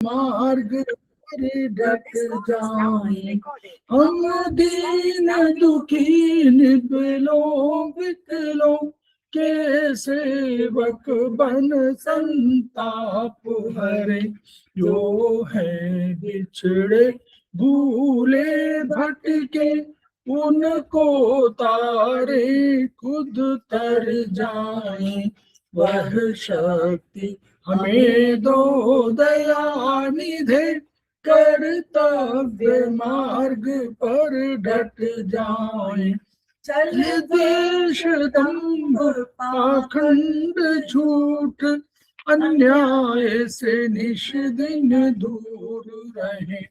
मार्ग पर डट जाएं, हम दीन दुखी निबलों विकलों के सेवक बन संताप हरे। जो है बिछड़े भूले भटके उनको तारे खुद तर जाएं, वह शक्ति हमें दो दयानिधे, कर्तव्य मार्ग पर डट जाएं। चल द्वेष दंभ पाखंड झूठ अन्याय से निश दिन दूर रहे।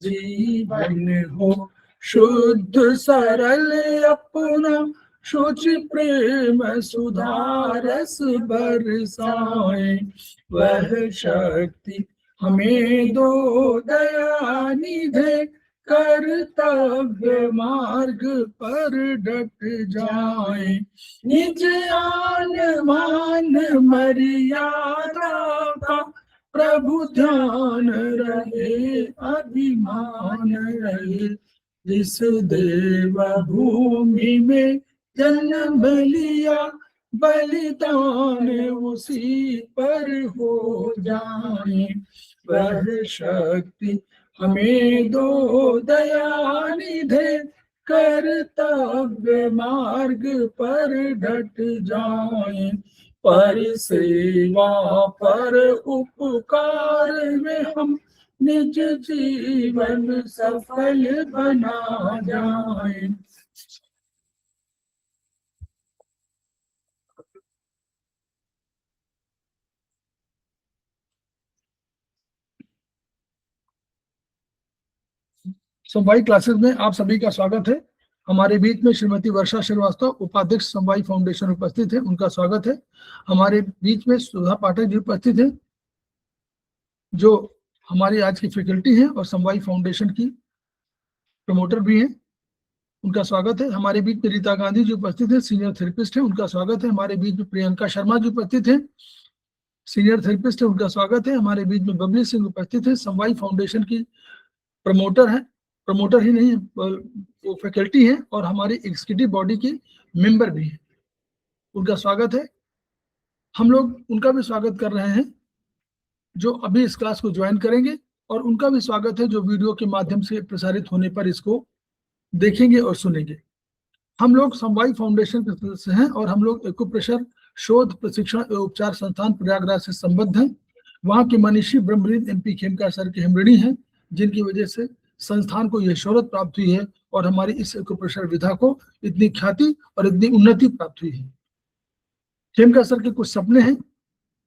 जीवन हो शुद्ध सरल अपना, शुचि प्रेम सुधारस बरसाए। वह शक्ति हमें दो दयानिधे, कर्तव्य मार्ग पर डट जाए। निज आन मान मर्यादा का प्रभु ध्यान रहे, अभिमान रहे। जिस देव भूमि में जन्म लिया, बलिदान उसी पर हो जाए। वह शक्ति हमें दो दयानिधे, कर्तव्य मार्ग पर डट जाए। पर सेवा पर उपकार में हम निज जीवन सफल बना जाए। समवाई क्लासेस में आप सभी का स्वागत है। हमारे बीच में श्रीमती वर्षा श्रीवास्तव, उपाध्यक्ष समवाई फाउंडेशन उपस्थित है, उनका स्वागत है। हमारे बीच में सुधा पाठक जी उपस्थित है, जो हमारी आज की फैकल्टी है और समवाई फाउंडेशन की प्रमोटर भी है, उनका स्वागत है। हमारे बीच में रीता गांधी जी उपस्थित है, सीनियर थेरेपिस्ट है, उनका स्वागत है। हमारे बीच में प्रियंका शर्मा जी उपस्थित है, सीनियर थेरेपिस्ट है, उनका स्वागत है। हमारे बीच में बबली सिंह उपस्थित है, समवाई फाउंडेशन की प्रमोटर है, प्रमोटर ही नहीं वो फैकल्टी है और हमारी एग्जीक्यूटिव बॉडी की मेंबर भी है, उनका स्वागत है। हम लोग उनका भी स्वागत कर रहे हैं जो अभी इस क्लास को ज्वाइन करेंगे, और उनका भी स्वागत है जो वीडियो के माध्यम से प्रसारित होने पर इसको देखेंगे और सुनेंगे। हम लोग समवाई फाउंडेशन के सदस्य हैं और हम लोग एक्यूप्रेशर शोध प्रशिक्षण एवं उपचार संस्थान प्रयागराज से संबद्ध हैं। वहाँ के मनीषी ब्रह्मलीन MP खेमका सर के हम ऋणी हैं, जिनकी वजह से संस्थान को यह शोहरत प्राप्त हुई है और हमारी इस एक्यूप्रेशर विधा को इतनी ख्याति और इतनी उन्नति प्राप्त हुई है। खेमका सर के कुछ सपने हैं,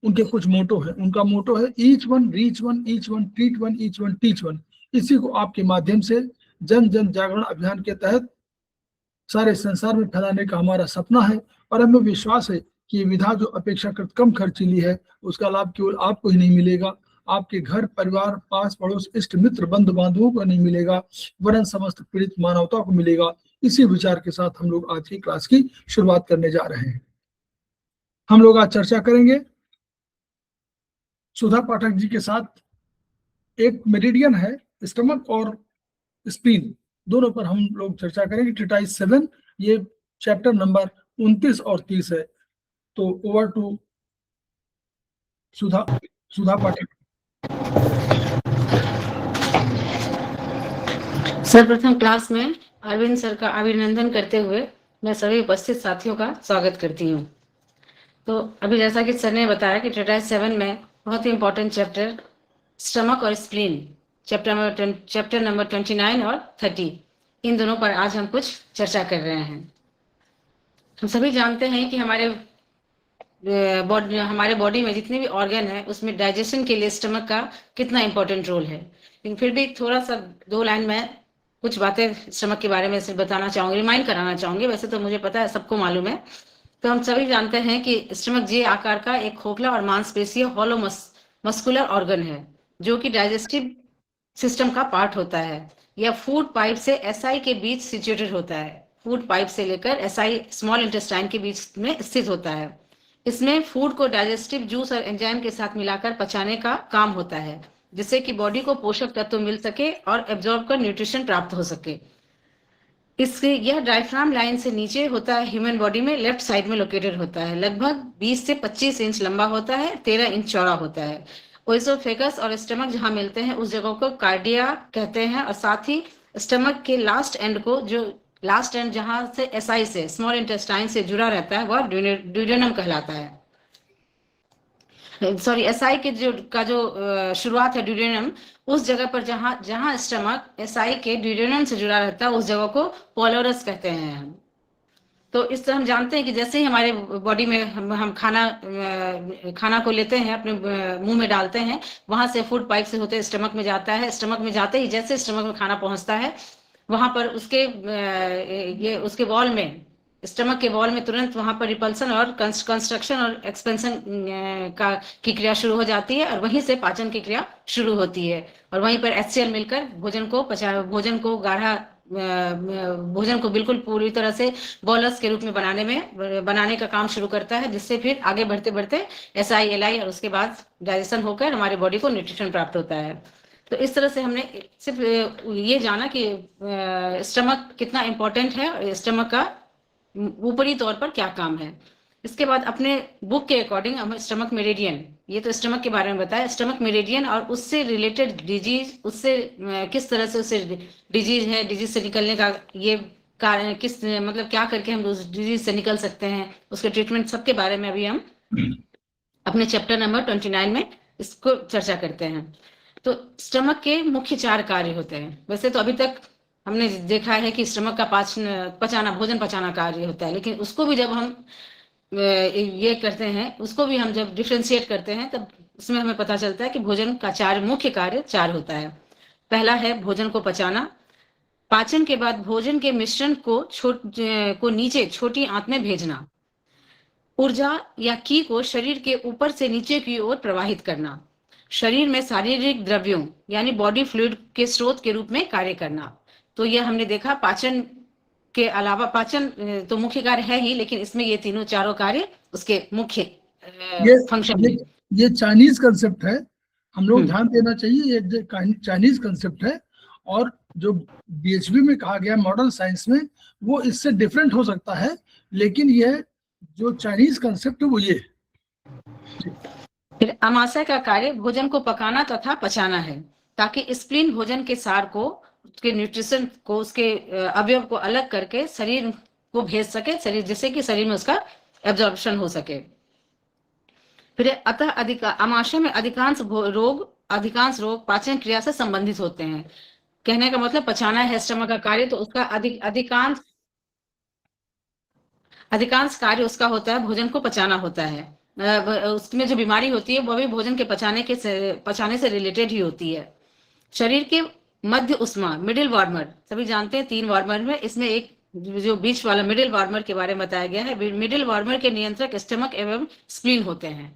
उनके कुछ मोटो है। उनका मोटो है each one reach one, each one treat one, each one teach one. इसी को आपके माध्यम से जन जन जागरण अभियान के तहत सारे संसार में फैलाने का हमारा सपना है, और हमें विश्वास है कि ये विधा जो अपेक्षाकृत कम खर्चीली है, उसका लाभ केवल आपको ही नहीं मिलेगा, आपके घर परिवार पास पड़ोस इष्ट मित्र बंधु बांधवों को नहीं मिलेगा, वरन समस्त पीड़ित मानवता को मिलेगा। इसी विचार के साथ हम लोग आज की क्लास की शुरुआत करने जा रहे हैं। हम लोग आज चर्चा करेंगे सुधा पाठक जी के साथ। एक मेरिडियन है, स्टमक और स्प्लीन, दोनों पर हम लोग चर्चा करेंगे। ट्रीटाइज 7, ये चैप्टर नंबर 29 और 30 है। तो ओवर टू सुधा पाठक। सर्वप्रथम क्लास में अरविंद सर का अभिनंदन करते हुए मैं सभी उपस्थित साथियों का स्वागत करती हूँ। तो अभी जैसा कि सर ने बताया कि ट्रीटाइज 7 में बहुत ही इंपॉर्टेंट चैप्टर स्टमक और स्प्लीन, चैप्टर नंबर 29 और 30, इन दोनों पर आज हम कुछ चर्चा कर रहे हैं। हम सभी जानते हैं कि हमारे बॉडी में जितने भी ऑर्गन है उसमें डाइजेशन के लिए स्टमक का कितना इंपॉर्टेंट रोल है। लेकिन फिर भी थोड़ा सा 2 लाइन में कुछ बातें स्टमक के बारे में सिर्फ बताना चाहूंगी, रिमाइंड कराना चाहूंगी। वैसे तो मुझे पता है, सबको मालूम है। तो हम सभी जानते हैं कि स्टमक जे आकार का एक खोखला और मांसपेशीय हॉलो मस्कुलर ऑर्गन है, जो कि डाइजेस्टिव सिस्टम का पार्ट होता है। यह फूड पाइप से SI के बीच सिचुएटेड होता है। फूड पाइप से लेकर SI स्मॉल इंटेस्टाइन के बीच में स्थित होता है। इसमें फूड को डाइजेस्टिव जूस और एंजाइम के साथ मिलाकर पचाने का काम होता है। जिससे कि बॉडी को पोषक तत्व मिल सके और एब्जॉर्ब कर न्यूट्रिशन प्राप्त हो सके। इसके यह डायफ्राम लाइन से नीचे होता है, ह्यूमन बॉडी में लेफ्ट साइड में लोकेटेड होता है, लगभग 20 से 25 इंच लंबा होता है, 13 इंच चौड़ा होता है। ओइसोफेगस और स्टमक जहां मिलते हैं उस जगह को कार्डिया कहते हैं, और साथ ही स्टमक के लास्ट एंड को, जो लास्ट एंड जहां से एसआई से स्मॉल इंटेस्टाइन से जुड़ा रहता है, वह ड्यूडेनम कहलाता है। सॉरी, एसआई के जो शुरुआत है ड्यूडेनम, उस जगह पर जहां स्टमक एसआई के ड्यूडेनम से जुड़ा रहता है उस जगह को पोलोरस कहते हैं हम। तो इस तरह हम जानते हैं कि जैसे ही हमारे बॉडी में हम खाना को लेते हैं, अपने मुंह में डालते हैं, वहां से फूड पाइप से होते स्टमक में जाता है। स्टमक में जाते ही जैसे स्टमक में खाना पहुंचता है, वहां पर उसके वॉल में, स्टमक के वॉल में तुरंत वहां पर रिपल्सन और कंस्ट्रक्शन और एक्सपेंशन की क्रिया शुरू हो जाती है, और वहीं से पाचन की क्रिया शुरू होती है, और वहीं पर HCl मिलकर भोजन को बिल्कुल पूरी तरह से बोलस के रूप में बनाने का काम शुरू करता है, जिससे फिर आगे बढ़ते बढ़ते SI-LI और उसके बाद डाइजेशन होकर हमारे बॉडी को न्यूट्रिशन प्राप्त होता है। तो इस तरह से हमने सिर्फ ये जाना कि स्टमक कितना इम्पोर्टेंट है और स्टमक का ऊपरी तौर पर क्या काम है। इसके बाद अपने बुक के अकॉर्डिंग हम स्टमक मेरिडियन, ये तो स्टमक के बारे में बताया, स्टमक मेरिडियन और उससे रिलेटेड डिजीज, उससे किस तरह से उससे डिजीज है, डिजीज से निकलने का ये कारण किस मतलब क्या करके हम उस डिजीज से निकल सकते हैं, उसके ट्रीटमेंट, सबके बारे में अभी हम अपने चैप्टर नंबर 29 में इसको चर्चा करते हैं। तो स्टमक के मुख्य 4 कार्य होते हैं। वैसे तो अभी तक हमने देखा है कि स्टमक का भोजन पचाना कार्य होता है, लेकिन उसको भी जब हम ये करते हैं, उसको भी हम जब डिफ्रेंशिएट करते हैं, तब उसमें हमें पता चलता है कि भोजन का मुख्य कार्य 4 होता है। पहला है भोजन को पचाना। पाचन के बाद भोजन के मिश्रण को नीचे छोटी आंत में भेजना। ऊर्जा या की को शरीर के ऊपर से नीचे की ओर प्रवाहित करना। शरीर में शारीरिक द्रव्यों यानी बॉडी फ्लूइड के स्रोत के रूप में कार्य करना। तो यह हमने देखा, पाचन के अलावा, पाचन तो मुख्य कार्य है ही, लेकिन इसमें ये चारों कार्य उसके मुख्य फंक्शन है। ये चाइनीज कंसेप्ट है, हम लोग ध्यान देना चाहिए, ये चाइनीज कंसेप्ट है, और जो BHB में कहा गया मॉडर्न साइंस में, वो इससे डिफरेंट हो सकता है, लेकिन यह जो चाइनीज कंसेप्ट है वो ये। फिर अमाशय का कार्य भोजन को पकाना तथा पचाना है, ताकि स्प्लीन भोजन के सार को, उसके न्यूट्रिशन को, उसके अवयव को अलग करके शरीर को भेज सके, जिससे कि शरीर में उसका एब्जॉर्प्शन हो सके। फिर अतः अमाशय में अधिकांश रोग पाचन क्रिया से संबंधित होते हैं। कहने का मतलब पचाना है स्टमक का कार्य, तो उसका अधिकांश कार्य उसका होता है, भोजन को पचाना होता है। उसमें जो बीमारी होती है वो भी भोजन के पचाने से रिलेटेड ही होती है। शरीर के मध्य उष्मा, मिडिल वार्मर, सभी जानते हैं 3 वार्मर में, इसमें एक जो बीच वाला मिडिल वार्मर के बारे में बताया गया है। मिडिल वार्मर के नियंत्रक स्टमक एवं स्प्लीन होते हैं।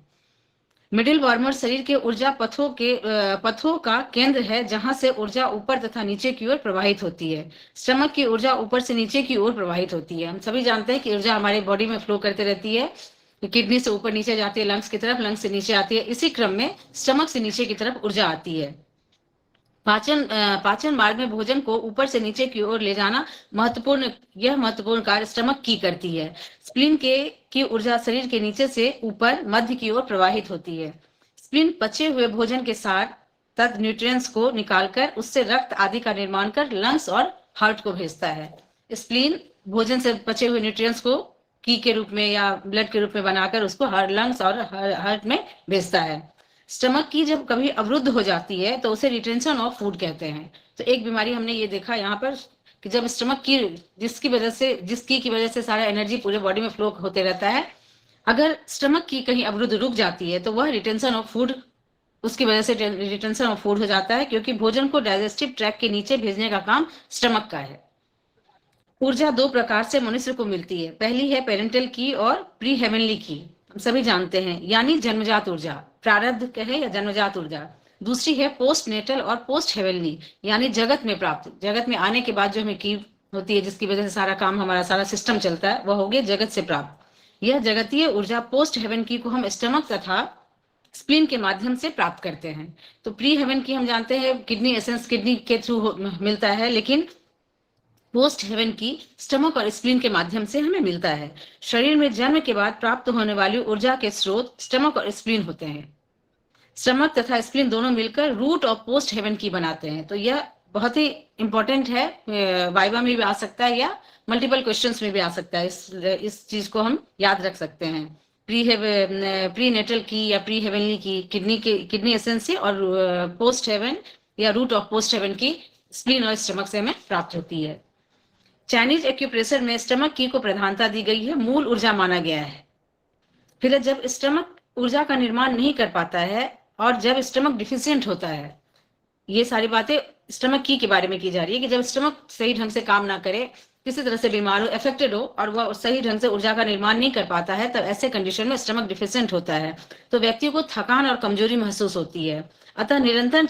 मिडिल वार्मर शरीर के ऊर्जा पथों का केंद्र है, जहां से ऊर्जा ऊपर तथा नीचे की ओर प्रवाहित होती है। स्टमक की ऊर्जा ऊपर से नीचे की ओर प्रवाहित होती है। हम सभी जानते हैं कि ऊर्जा हमारे बॉडी में फ्लो करते रहती है, किडनी से ऊपर नीचे जाती है, लंग्स की तरफ, लंग्स से नीचे आती है। इसी क्रम में स्टमक से नीचे की तरफ ऊर्जा आती है। पाचन मार्ग में भोजन को ऊपर से नीचे की ओर ले जाना महत्वपूर्ण कार्य स्टमक की करती है। स्प्लीन की ऊर्जा शरीर के नीचे से ऊपर मध्य की ओर प्रवाहित होती है। स्प्लीन पचे हुए भोजन के साथ तत्व न्यूट्रिएंट्स को निकालकर उससे रक्त आदि का निर्माण कर लंग्स और हार्ट को भेजता है। स्प्लीन भोजन से पचे हुए न्यूट्रिएंट्स को की के रूप में या ब्लड के रूप में बनाकर उसको लंग्स और हार्ट में भेजता है। स्टमक की जब कभी अवरुद्ध हो जाती है तो उसे रिटेंशन ऑफ फूड कहते हैं। तो एक बीमारी हमने ये देखा यहाँ पर कि जब स्टमक की जिसकी वजह से सारा एनर्जी पूरे बॉडी में फ्लो होते रहता है, अगर स्टमक की कहीं अवरुद्ध रुक जाती है तो वह रिटेंशन ऑफ फूड, उसकी वजह से रिटेंशन ऑफ फूड हो जाता है, क्योंकि भोजन को डाइजेस्टिव ट्रैक्ट के नीचे भेजने का काम स्टमक का है। ऊर्जा 2 प्रकार से मनुष्य को मिलती है। पहली है पेरेंटल की और प्री हेवनली की, हम सभी जानते हैं, यानी जन्मजात ऊर्जा, प्रारब्ध कहे या जन्मजात ऊर्जा। दूसरी है पोस्ट नेटल और पोस्ट हेवनली, यानी जगत में प्राप्त, जगत में आने के बाद जो हमें की होती है, जिसकी वजह से सारा काम, हमारा सारा सिस्टम चलता है, वह हो गया जगत से प्राप्त। यह जगतीय ऊर्जा पोस्ट हेवन की को हम स्टमक तथा स्प्लीन के माध्यम से प्राप्त करते हैं। तो प्री हेवन की हम जानते हैं किडनी एसेंस किडनी के थ्रू मिलता है, लेकिन पोस्ट हेवन की स्टमक और स्प्लीन के माध्यम से हमें मिलता है। शरीर में जन्म के बाद प्राप्त होने वाली ऊर्जा के स्रोत स्टमक और स्प्लीन होते हैं। स्टमक तथा स्प्लीन दोनों मिलकर रूट ऑफ पोस्ट हेवन की बनाते हैं। तो यह बहुत ही इंपॉर्टेंट है, वाइवा में भी आ सकता है या मल्टीपल क्वेश्चंस में भी आ सकता है। इस चीज को हम याद रख सकते हैं। प्री नेटल की या प्री हेवनली की किडनी एसेंस से और पोस्ट हेवन या रूट ऑफ पोस्ट हेवन की स्प्लीन और स्टमक से हमें प्राप्त होती है। चाइनीज एक्यूप्रेशर में स्टमक की को प्रधानता दी गई है, मूल ऊर्जा माना गया है। फिर जब स्टमक ऊर्जा का निर्माण नहीं कर पाता है और जब स्टमक डिफिशियंट होता है, ये सारी बातें स्टमक की के बारे में की जा रही है कि जब स्टमक सही ढंग से काम ना करे, किसी तरह से बीमार हो, अफेक्टेड हो और वह सही ढंग से ऊर्जा का निर्माण नहीं कर पाता है, तब ऐसे कंडीशन में स्टमक डिफिशियंट होता है तो व्यक्ति को थकान और कमजोरी महसूस होती है। अतः निरंतर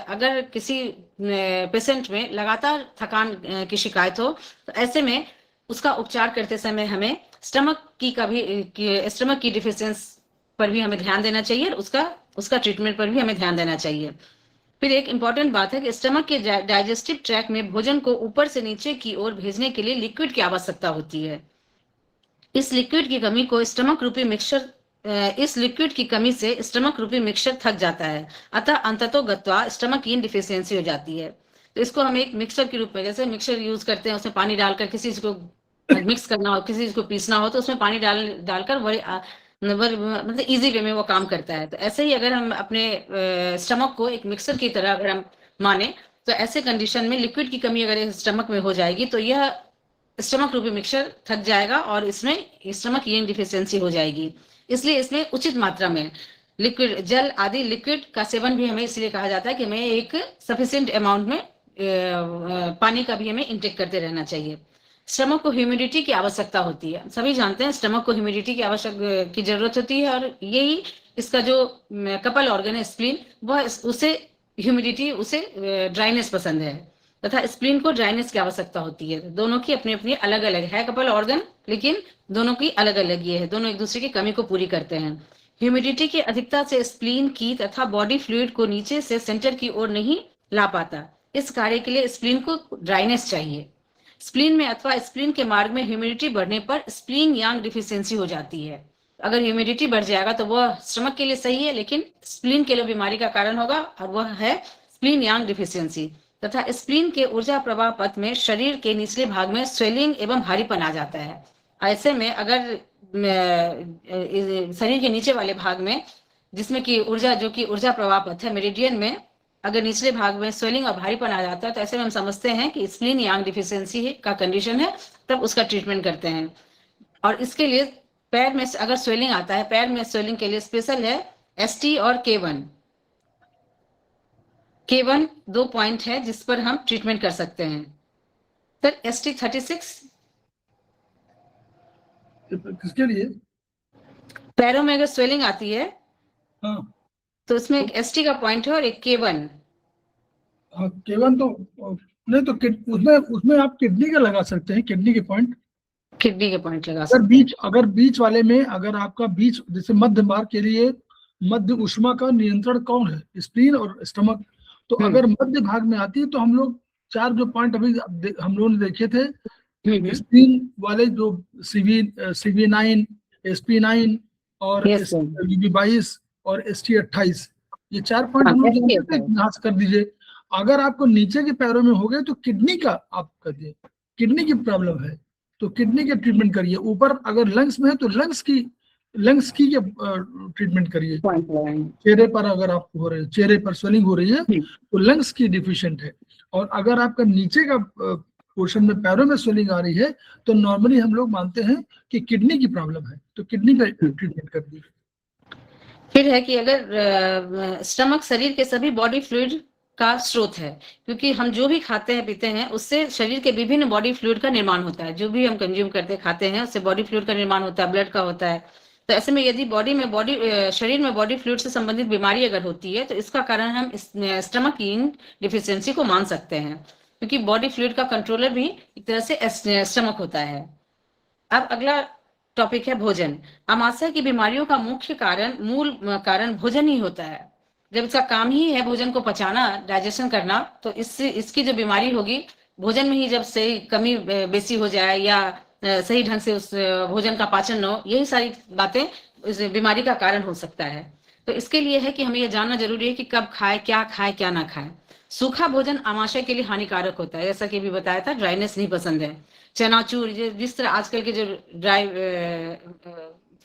अगर किसी पेशेंट में लगातार थकान की शिकायत हो तो ऐसे में उसका उपचार करते समय हमें स्टमक की डिफिशियंस पर भी हमें ध्यान देना चाहिए और उसका ट्रीटमेंट पर भी हमें ध्यान देना चाहिए। फिर एक इंपॉर्टेंट बात है कि स्टमक के डाइजेस्टिव ट्रैक में भोजन को ऊपर से नीचे की ओर भेजने के लिए लिक्विड की आवश्यकता होती है। इस लिक्विड की कमी से स्टमक रूपी मिक्सचर थक जाता है, अतः अंततोगत्वा स्टमक डिफिशियंसी हो जाती है। तो इसको हम एक मिक्सचर के रूप में, जैसे मिक्सचर यूज करते हैं, उसमें पानी डालकर किसी चीज को मिक्स करना हो, किसी चीज को पीसना हो तो उसमें पानी डालकर वही मतलब इजी वे में वो काम करता है। तो ऐसे ही अगर हम अपने स्टमक को एक मिक्सर की तरह अगर हम माने तो ऐसे कंडीशन में लिक्विड की कमी अगर स्टमक में हो जाएगी तो यह स्टमक रूपी मिक्सचर थक जाएगा और इसमें स्टमक डिफिशियंसी हो जाएगी। इसलिए इसमें उचित मात्रा में लिक्विड, जल आदि लिक्विड का सेवन भी हमें इसलिए कहा जाता है कि हमें एक सफिशिएंट अमाउंट में पानी का भी हमें इंटेक करते रहना चाहिए। स्टमक को ह्यूमिडिटी की आवश्यकता होती है, सभी जानते हैं स्टमक को ह्यूमिडिटी की जरूरत होती है और यही इसका जो कपल ऑर्गन है स्प्लीन, वह उसे ह्यूमिडिटी उसे ड्राइनेस पसंद है तथा स्प्लीन को ड्राइनेस की आवश्यकता होती है। दोनों की अपनी अपनी अलग अलग है कपल ऑर्गन, लेकिन दोनों की अलग अलग ये है, दोनों एक दूसरे की कमी को पूरी करते हैं। ह्यूमिडिटी की अधिकता से स्प्लीन की तथा बॉडी फ्लूइड को नीचे से सेंटर की ओर नहीं ला पाता। इस कार्य के लिए स्प्लीन को ड्राइनेस चाहिए। स्प्लीन में अथवा स्प्लीन के मार्ग में ह्यूमिडिटी बढ़ने पर स्प्लीन यांग डिफिशियंसी हो जाती है। अगर ह्यूमिडिटी बढ़ जाएगा तो वह स्टमक के लिए सही है, लेकिन स्प्लीन के लिए बीमारी का कारण होगा और वह है स्प्लीन यांग डिफिशियंसी। तथा स्प्लीन के ऊर्जा प्रवाह पथ में शरीर के निचले भाग में स्वेलिंग एवं भारीपन आ जाता है। ऐसे में अगर शरीर के नीचे वाले भाग में जिसमें कि ऊर्जा प्रवाह पथ है मेरिडियन में, अगर निचले भाग में स्वेलिंग और भारीपन आ जाता है तो ऐसे में हम समझते हैं कि स्प्लीन यांग डिफिशियंसी का कंडीशन है, तब उसका ट्रीटमेंट करते हैं। और इसके लिए पैर में अगर स्वेलिंग आता है, पैर में स्वेलिंग के लिए स्पेशल है ST और K1 2 पॉइंट है जिस पर हम ट्रीटमेंट कर सकते हैं। फिर ST36 किसके लिए? पैरों में अगर स्वेलिंग आती है हाँ तो उसमें एक ST का पॉइंट है और एक K1। हाँ, K1 तो नहीं, तो उसमें आप किडनी का लगा सकते हैं, किडनी के पॉइंट लगा सकते हैं। अगर बीच वाले में अगर आपका बीच, जैसे मध्य मार्ग के लिए मध्य ऊष्मा का नियंत्रण कौन है, स्प्लीन और स्टमक, तो अगर मध्य भाग में आती है तो हम लोग 4 जो पॉइंट अभी हम लोगों ने देखे थे, स्प्लीन वाले जो CV9, SP9 और UB22 और ST28, ये 4 पॉइंट हम लोग जानते थे, यहाँ से कर दीजिए। अगर आपको नीचे के पैरों में हो गए तो किडनी का आप करिए, किडनी की प्रॉब्लम है तो किडनी के ट्रीटमेंट करिए। ऊपर अगर लंग्स में है तो लंग्स की ट्रीटमेंट करिए। चेहरे पर अगर आपको हो रहे है, चेहरे पर स्वेलिंग हो रही है तो लंग्स की डिफिशिएंट है। और अगर आपका नीचे का पोर्शन में पैरों में स्वेलिंग आ रही है तो नॉर्मली हम लोग मानते हैं कि किडनी की प्रॉब्लम है, तो किडनी का ट्रीटमेंट कर दीजिए। फिर है कि अगर स्टमक शरीर के सभी बॉडी फ्लूइड का स्रोत है, क्योंकि हम जो भी खाते हैं पीते हैं उससे शरीर के विभिन्न बॉडी फ्लूइड का निर्माण होता है। जो भी हम कंज्यूम करते खाते हैं उससे बॉडी फ्लूइड का निर्माण होता है, ब्लड का होता है। तो ऐसे में यदि शरीर में बॉडी फ्लूइड से संबंधित बीमारी अगर होती है तो इसका कारण हम स्टमक डिफिशियंसी को मान सकते हैं, क्योंकि बॉडी फ्लूइड का कंट्रोलर भी एक तरह से स्टमक होता है। अब अगला टॉपिक है भोजन। आमाशय की बीमारियों का मूल कारण भोजन ही होता है। जब इसका काम ही है भोजन को पचाना, डाइजेशन करना, तो इससे इसकी जो बीमारी होगी भोजन में ही जब सही कमी बेसी हो जाए या सही ढंग से उस भोजन का पाचन न हो, यही सारी बातें इस बीमारी का कारण हो सकता है। तो इसके लिए है कि हमें ये जानना जरूरी है कि कब खाए क्या ना खाए। सूखा भोजन आमाशय के लिए हानिकारक होता है, जैसा कि भी बताया था, ड्राइनेस नहीं पसंद है। चनाचूर, जिस तरह आजकल के जो ड्राई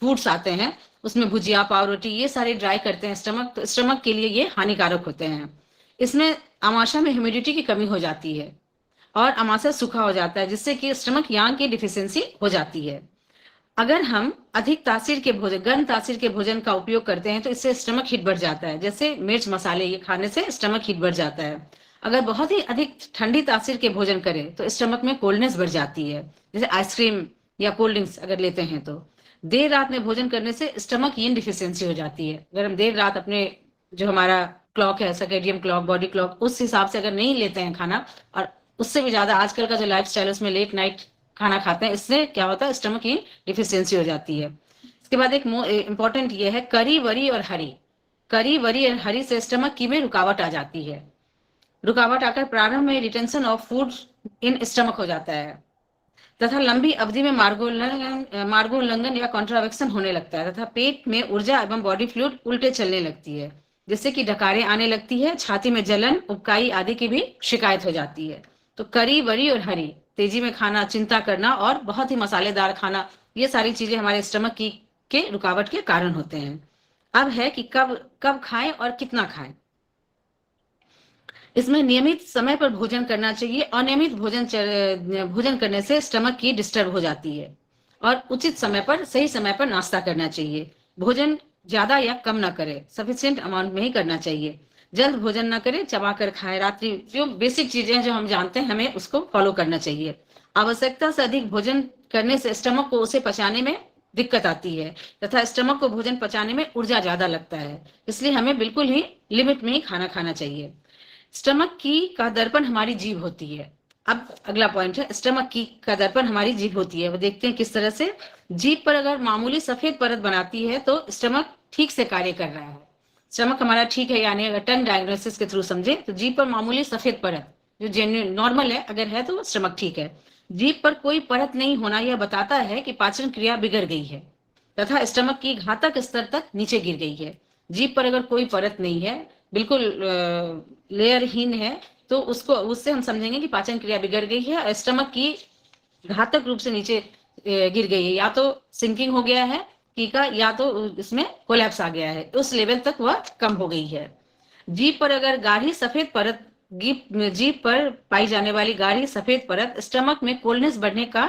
फूड्स आते हैं उसमें भुजिया, पाव रोटी, ये सारे ड्राई करते हैं स्टमक, तो स्टमक के लिए ये हानिकारक होते हैं। इसमें आमाशय में ह्यूमिडिटी की कमी हो जाती है और आमाशय सूखा हो जाता है, जिससे कि स्टमक यांग की डिफिशियंसी हो जाती है। अगर हम अधिक तासीर के भोजन, गर्म तासीर के भोजन का उपयोग करते हैं तो इससे स्टमक हीट बढ़ जाता है। जैसे मिर्च मसाले ये खाने से स्टमक हीट बढ़ जाता है। अगर बहुत ही अधिक ठंडी तासीर के भोजन करें तो स्टमक में कोल्डनेस बढ़ जाती है। जैसे आइसक्रीम या कोल्ड ड्रिंक्स अगर लेते हैं तो देर रात में भोजन करने से स्टमक यीन डिफिशियंसी हो जाती है। अगर हम देर रात अपने जो हमारा क्लॉक है, सर्केडियन क्लॉक, बॉडी क्लॉक, उस हिसाब से अगर नहीं लेते हैं खाना, और उससे भी ज्यादा आजकल का जो लाइफ स्टाइल है उसमें लेट नाइट खाना खाते हैं, इससे क्या होता है, स्टमक की डिफिशियंसी हो जाती है। इसके बाद एक इंपॉर्टेंट ये है करी, वरी और हरी। करी, वरी और हरी से स्टमक की में रुकावट आ जाती है। रुकावट आकर प्रारंभ में retention of food in stomach हो जाता है तथा लंबी अवधि में मार्गोल्लंघन या कॉन्ट्रावेक्शन होने लगता है तथा पेट में ऊर्जा एवं बॉडी फ्लूइड उल्टे चलने लगती है, जिससे कि डकारें आने लगती है, छाती में जलन, उबकाई आदि की भी शिकायत हो जाती है। तो करी, वरी और हरी, तेजी में खाना, चिंता करना और बहुत ही मसालेदार खाना, ये सारी चीजें हमारे स्टमक की के रुकावट के कारण होते हैं। अब है कि कब कब खाएं और कितना खाएं। इसमें नियमित समय पर भोजन करना चाहिए। अनियमित भोजन करने से स्टमक की डिस्टर्ब हो जाती है और उचित समय पर, सही समय पर नाश्ता करना चाहिए। भोजन ज्यादा या कम ना करें, सफिशिएंट अमाउंट में ही करना चाहिए। जल्द भोजन ना करें, चबा कर खाएं। रात्रि जो बेसिक चीजें जो हम जानते हैं हमें उसको फॉलो करना चाहिए। आवश्यकता से अधिक भोजन करने से स्टमक को उसे पचाने में दिक्कत आती है तथा स्टमक को भोजन पचाने में ऊर्जा ज्यादा लगता है, इसलिए हमें बिल्कुल ही लिमिट में ही खाना खाना चाहिए। स्टमक की का दर्पण हमारी जीभ होती है। अब अगला पॉइंट है, स्टमक की का दर्पण हमारी जीभ होती है। वो देखते हैं किस तरह से। जीभ पर अगर मामूली सफेद परत बनाती है तो स्टमक ठीक से कार्य कर रहा है। स्टमक हमारा ठीक है, यानी अगर टंग डायग्नोसिस के थ्रू समझे तो जीभ पर मामूली सफेद परत जो जेन्युइन नॉर्मल है अगर है तो स्टमक ठीक है। जीभ पर कोई परत नहीं होना यह बताता है कि पाचन क्रिया बिगड़ गई है तथा स्टमक की घातक स्तर तक नीचे गिर गई है। जीभ पर अगर कोई परत नहीं है, बिल्कुल लेयरहीन है, तो उससे हम समझेंगे कि पाचन क्रिया बिगड़ गई है और स्टमक की घातक रूप से नीचे गिर गई है। या तो सिंकिंग हो गया है टीका, या तो इसमें कोलैप्स आ गया है, उस लेवल तक वह कम हो गई है। जीभ पर अगर गाढ़ी सफेद परत, जीभ पर पाई जाने वाली गाढ़ी सफेद परत स्टमक में कोल्डनेस बढ़ने का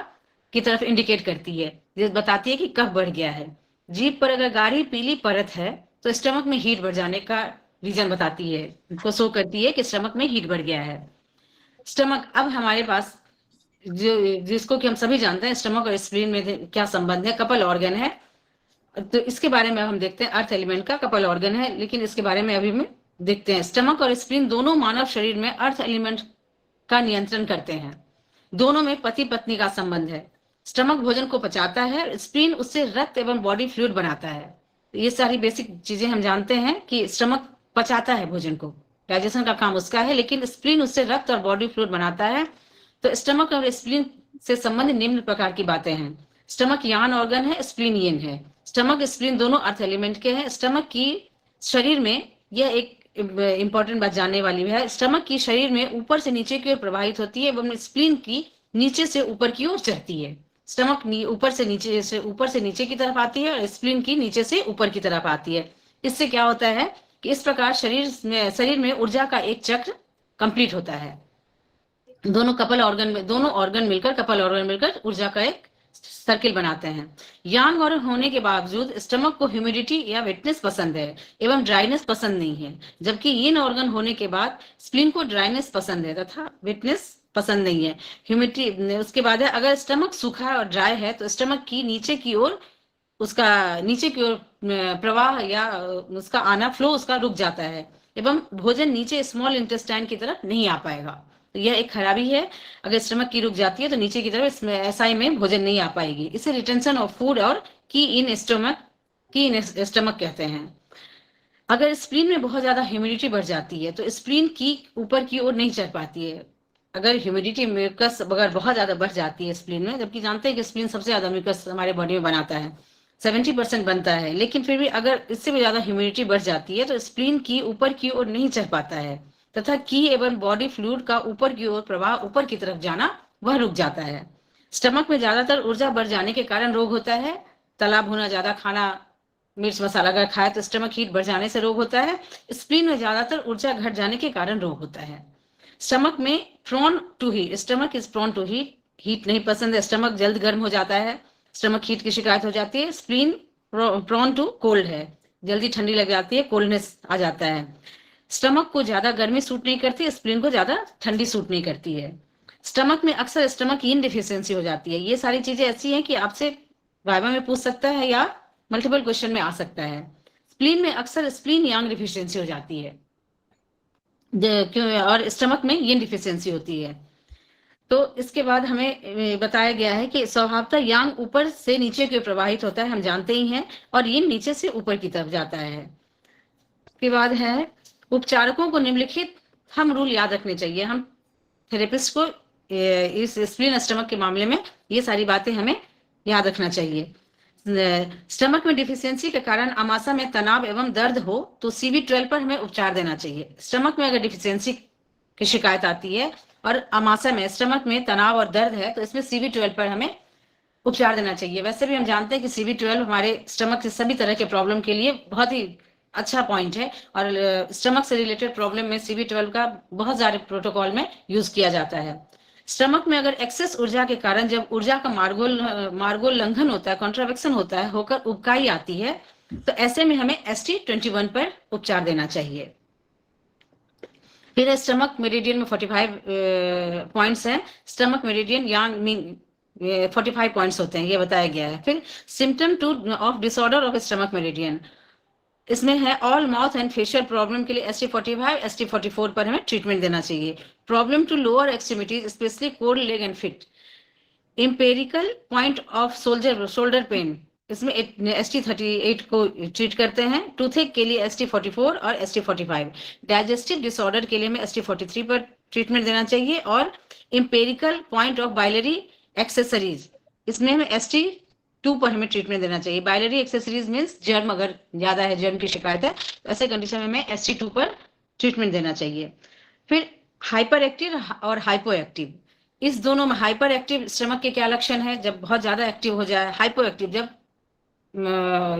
की तरफ इंडिकेट करती है, ये बताती है कि कफ बढ़ गया है। जीभ पर अगर गाढ़ी पीली परत है तो स्टमक में हीट बढ़ जाने का रीजन बताती है, इसको शो करती है कि स्टमक में हीट बढ़ गया है। स्टमक, अब हमारे पास जिसको कि हम सभी जानते हैं स्टमक और स्प्लीन में क्या संबंध है, कपल ऑर्गन है। तो इसके बारे में हम देखते हैं, अर्थ एलिमेंट का कपल ऑर्गन है, लेकिन इसके बारे में अभी में देखते हैं। स्टमक और स्प्लीन दोनों मानव शरीर में अर्थ एलिमेंट का नियंत्रण करते हैं। दोनों में पति पत्नी का संबंध है। स्टमक भोजन को पचाता है, स्प्लीन उससे रक्त एवं बॉडी फ्लूइड बनाता है। ये सारी बेसिक चीजें हम जानते हैं कि स्टमक पचाता है भोजन को, डाइजेशन का काम उसका है, लेकिन स्प्लीन उससे रक्त और बॉडी फ्लूइड बनाता है। तो स्टमक और स्प्लीन से संबंधित निम्न प्रकार की बातें हैं। स्टमक यान ऑर्गन है, स्प्लीन येन है। स्टमक स्प्लीन दोनों अर्थ एलिमेंट के हैं। स्टमक की शरीर में, यह एक इंपॉर्टेंट बात जानने वाली है, स्टमक की शरीर में ऊपर से नीचे की ओर प्रवाहित होती है एवं स्प्लीन की नीचे से ऊपर की ओर चढ़ती है। स्टमक ऊपर से नीचे की तरफ आती है और स्प्लीन की नीचे से ऊपर की तरफ आती है। इससे क्या होता है कि इस प्रकार शरीर में ऊर्जा का एक चक्र कंप्लीट होता है। दोनों ऑर्गन मिलकर, कपल ऑर्गन मिलकर ऊर्जा का एक सर्किल बनाते हैं। यांग ऑर्गन होने के बावजूद स्टमक को ह्यूमिडिटी या वेटनेस पसंद है एवं ड्राइनेस पसंद नहीं है, जबकि यीन ऑर्गन होने के बाद स्प्लीन को ड्राइनेस पसंद है तथा वेटनेस पसंद नहीं है। ह्यूमिडिटी उसके बाद है, अगर स्टमक सूखा और ड्राई है तो स्टमक की नीचे की ओर प्रवाह या उसका आना, फ्लो उसका रुक जाता है एवं भोजन नीचे स्मॉल इंटेस्टाइन की तरफ नहीं आ पाएगा। तो यह एक खराबी है। अगर स्टमक की रुक जाती है तो नीचे की तरफ इसमें एसआई में भोजन नहीं आ पाएगी। इसे रिटेंशन ऑफ फूड और की इन स्टमक कहते हैं। अगर स्प्लीन में बहुत ज्यादा ह्यूमिडिटी बढ़ जाती है तो स्प्लीन की ऊपर की ओर नहीं चढ़ पाती है। अगर ह्यूमिडिटी म्यूकस अगर बहुत ज्यादा बढ़ जाती है स्प्लीन में, जबकि जानते हैं कि स्प्लीन सबसे ज्यादा म्यूकस हमारे बॉडी में बनाता है, 70% बनता है, लेकिन फिर भी अगर इससे भी ज्यादा ह्यूमिडिटी बढ़ जाती है तो स्प्लीन की ऊपर की ओर नहीं चढ़ पाता है तथा की एवं बॉडी फ्लूइड का ऊपर की ओर प्रवाह ऊपर की तरफ जाना वह रुक जाता है। स्टमक में ज्यादातर ऊर्जा बढ़ जाने के कारण रोग होता है। तला भुना ज्यादा खाना, मिर्च मसाला अगर खाए तो स्टमक हीट बढ़ जाने से रोग होता है। स्प्लीन में ज्यादातर ऊर्जा घट जाने के कारण रोग होता है। स्टमक में prone to heat, stomach is prone to heat, heat नहीं पसंद है, स्टमक जल्द गर्म हो जाता है, स्टमक हीट की शिकायत हो जाती है। स्प्लीन प्रोन टू कोल्ड है, जल्दी ठंडी लग जाती है, कोल्डनेस आ जाता है। स्टमक को ज्यादा गर्मी सूट नहीं करती, स्प्लीन को ज्यादा ठंडी सूट नहीं करती है। स्टमक में अक्सर स्टमक इन डिफिशियंसी हो जाती है। ये सारी चीजें ऐसी हैं कि आपसे वाइवा में पूछ सकता है या मल्टीपल क्वेश्चन में आ सकता है। स्प्लीन में अक्सर स्प्लीन यांग डिफिशियंसी हो जाती है क्यों, और स्टमक में यिन डिफिशियंसी होती है। तो इसके बाद हमें बताया गया है कि स्वभावतः यांग ऊपर से नीचे की ओर प्रवाहित होता है, हम जानते ही हैं, और यिन नीचे से ऊपर की तरफ जाता है। उसके बाद है उपचारकों को निम्नलिखित हम रूल याद रखने चाहिए। हम थेरेपिस्ट को इस स्प्लीन स्टमक के मामले में ये सारी बातें हमें याद रखना चाहिए। स्टमक में डिफिशियंसी के कारण आमाशय में तनाव एवं दर्द हो तो CV12 पर हमें उपचार देना चाहिए। स्टमक में अगर डिफिशियंसी की शिकायत आती है और आमाशय में स्टमक में तनाव और दर्द है तो इसमें CV12 पर हमें उपचार देना चाहिए। वैसे भी हम जानते हैं कि CV12 हमारे स्टमक से सभी तरह के प्रॉब्लम के लिए बहुत ही अच्छा पॉइंट है, और स्टमक से रिलेटेड प्रॉब्लम में CV12 का बहुत सारे प्रोटोकॉल में यूज किया जाता है। स्टमक में अगर एक्सेस ऊर्जा के कारण जब ऊर्जा का मार्गोल्लंघन होता है, कॉन्ट्रावेक्शन होता है, होकर उबकाई आती है, तो ऐसे में हमें ST21 पर उपचार देना चाहिए। फिर स्टमक मेरिडियन में 45 पॉइंट्स हैं। स्टमक मेरिडियन यांग 45 पॉइंट्स होते हैं, ये बताया गया है। फिर symptom two of disorder of stomach meridian, इसमें है all mouth and facial problem के लिए ST45 ST44 पर हमें ट्रीटमेंट देना चाहिए। Problem two lower extremities specially cold leg and feet, empirical point of shoulder pain, इसमें ST38 को ट्रीट करते हैं। टूथेक के लिए ST44 और ST45। डाइजेस्टिव डिसऑर्डर के लिए हमें ST43 पर ट्रीटमेंट देना चाहिए। और empirical point of biliary accessories, इसमें हमें ST2 पर हमें ट्रीटमेंट देना चाहिए। बाइलरी एक्सेसरीज मीन्स जर्म, अगर ज्यादा है, जर्म की शिकायत है, तो ऐसे कंडीशन में हमें ST2 पर ट्रीटमेंट देना चाहिए। फिर हाइपर एक्टिव और हाइपो एक्टिव, इस दोनों में हाइपर एक्टिव स्टमक के क्या लक्षण है, जब बहुत ज्यादा एक्टिव हो जाए, हाइपो एक्टिव जब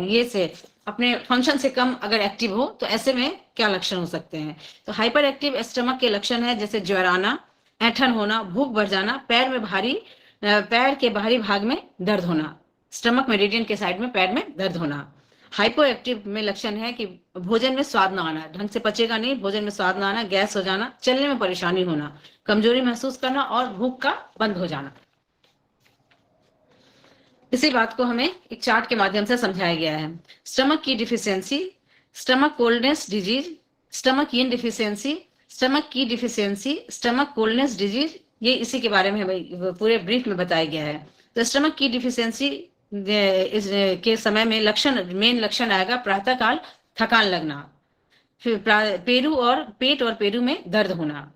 ये से अपने फंक्शन से कम अगर एक्टिव हो, तो ऐसे में क्या लक्षण हो सकते हैं। तो हाइपर एक्टिव स्टमक के लक्षण है जैसे ज्वर आना, ऐंठन होना, भूख बढ़ जाना, पैर के बाहरी भाग में दर्द होना, स्टमक मेरिडियन के साइड में पैर में दर्द होना। हाइपो एक्टिव में लक्षण है कि भोजन में स्वाद ना आना, ढंग से पचेगा नहीं, भोजन में स्वाद ना आना, गैस हो जाना, चलने में परेशानी होना, कमजोरी महसूस करना और भूख का बंद हो जाना। इसी बात को हमें एक चार्ट के माध्यम से समझाया गया है। स्टमक की deficiency, stomach coldness disease, stomach yin deficiency, stomach की डिफिशियंसी, स्टमक कोल्डनेस डिजीज, ये इसी के बारे में हमें पूरे ब्रीफ में बताया गया है। तो स्टमक की डिफिशियंसी के समय में मेन लक्षण आएगा प्रातःकाल थकान लगना, फिर पेट और पेरू में दर्द होना,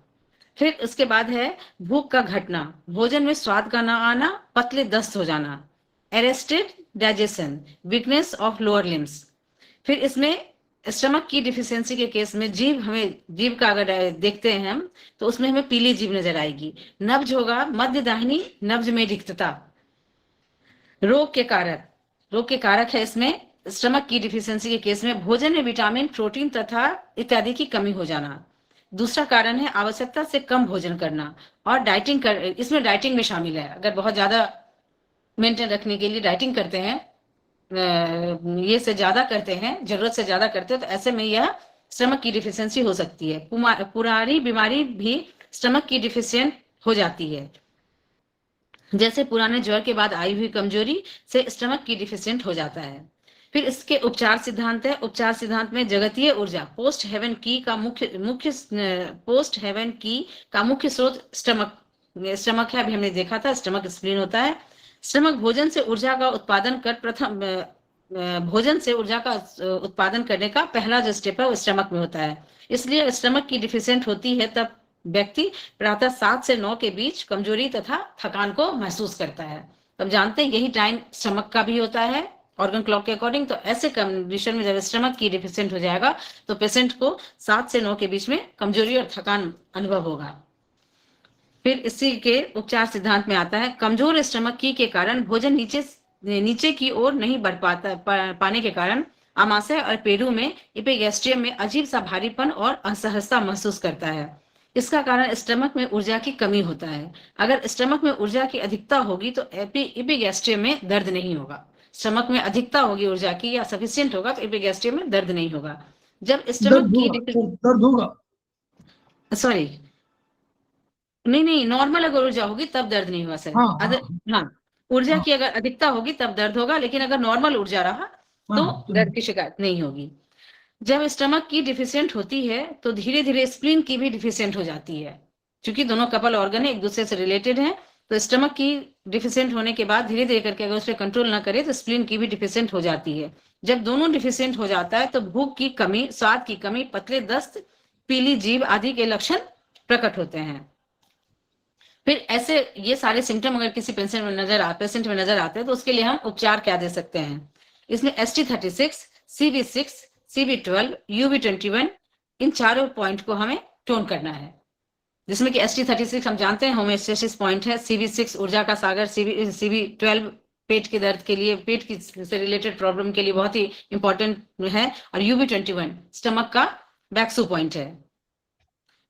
फिर उसके बाद है भूख का घटना, भोजन में स्वाद का ना आना, पतले दस्त हो जाना, arrested digestion, weakness of lower limbs. फिर इसमें स्टमक की डिफिशियंसी के केस में जीभ का अगर देखते हैं हम, तो उसमें हमें पीली जीभ नजर आएगी, नब्ज होगा, मध्य दाहिनी नब्ज में रिक्तता। रोग के कारक है इसमें स्टमक की डिफिशियंसी के केस में भोजन में विटामिन, प्रोटीन तथा इत्यादि की कमी हो जाना। दूसरा कारण है आवश्यकता से कम भोजन करना और इसमें डाइटिंग में शामिल है। अगर बहुत ज्यादा मेंटेन रखने के लिए डाइटिंग करते हैं, ये से ज्यादा करते हैं, जरूरत से ज्यादा करते हैं, तो ऐसे में यह स्टमक की डिफिशियंसी हो सकती है। पुरानी बीमारी भी स्टमक की डिफिशियंट हो जाती है, जैसे पुराने ज्वर के बाद आई हुई कमजोरी से स्टमक की डिफिशियंट हो जाता है। फिर इसके उपचार सिद्धांत है। उपचार सिद्धांत में जगतीय ऊर्जा पोस्ट हेवन की का मुख्य स्रोत स्टमक है। अभी हमने देखा था स्टमक स्प्लीन होता है। स्टमक भोजन से ऊर्जा का उत्पादन करने का पहला जो स्टेप है वो स्टमक में होता है। इसलिए स्टमक की डिफिशिएंट होती है तब व्यक्ति प्रातः 7 से 9 के बीच कमजोरी तथा थकान को महसूस करता है। तब जानते हैं यही टाइम स्टमक का भी होता है ऑर्गन क्लॉक के अकॉर्डिंग। तो ऐसे कंडीशन में जब स्टमक की डिफिशिएंट हो जाएगा तो पेशेंट को 7 से 9 के बीच में कमजोरी और थकान अनुभव होगा। फिर इसी के उपचार सिद्धांत में आता है कमजोर स्टमक के कारण भोजन नीचे की ओर नहीं बढ़ पाने के कारण आमाशय और पेरू में एपिगैस्ट्रियम में अजीब सा भारीपन और असहजता महसूस करता है। इसका कारण स्टमक में ऊर्जा की कमी होता है। अगर स्टमक में ऊर्जा की अधिकता होगी तो एपिगैस्ट्रियम में दर्द नहीं होगा। स्टमक में अधिकता होगी ऊर्जा की या सफिशिएंट होगा तो एपिगैस्ट्रियम में दर्द नहीं होगा। जब स्टमक दर्द होगा सॉरी नहीं नॉर्मल अगर ऊर्जा होगी तब दर्द नहीं होगा सर। हाँ ऊर्जा की अगर अधिकता होगी तब दर्द होगा, लेकिन अगर नॉर्मल ऊर्जा रहा तो दर्द की शिकायत नहीं होगी। जब स्टमक की डिफिशिएंट होती है तो धीरे धीरे स्प्लीन की भी डिफिशिएंट हो जाती है। क्योंकि दोनों कपल ऑर्गन है, एक दूसरे से रिलेटेड है, तो स्टमक की डिफिशिएंट होने के बाद धीरे धीरे करके अगर उस पर कंट्रोल ना करे तो स्प्लीन की भी डिफिशिएंट हो जाती है। जब दोनों डिफिशिएंट हो जाता है तो भूख की कमी, स्वाद की कमी, पतले दस्त, पीली जीभ आदि के लक्षण प्रकट होते हैं। फिर ऐसे ये सारे सिम्टम अगर किसी पेशेंट में नजर आते हैं तो उसके लिए हम उपचार क्या दे सकते हैं। इसमें ST36, CV6, CV12, UB21 इन चारों पॉइंट को हमें टोन करना है। जिसमें कि ST36 हम जानते हैं होमियोस्टेसिस पॉइंट है, CV6 ऊर्जा का सागर, CV12 पेट के दर्द के लिए, पेट की से रिलेटेड प्रॉब्लम के लिए बहुत ही इंपॉर्टेंट है, और UB21 स्टमक का बैक्सू पॉइंट है।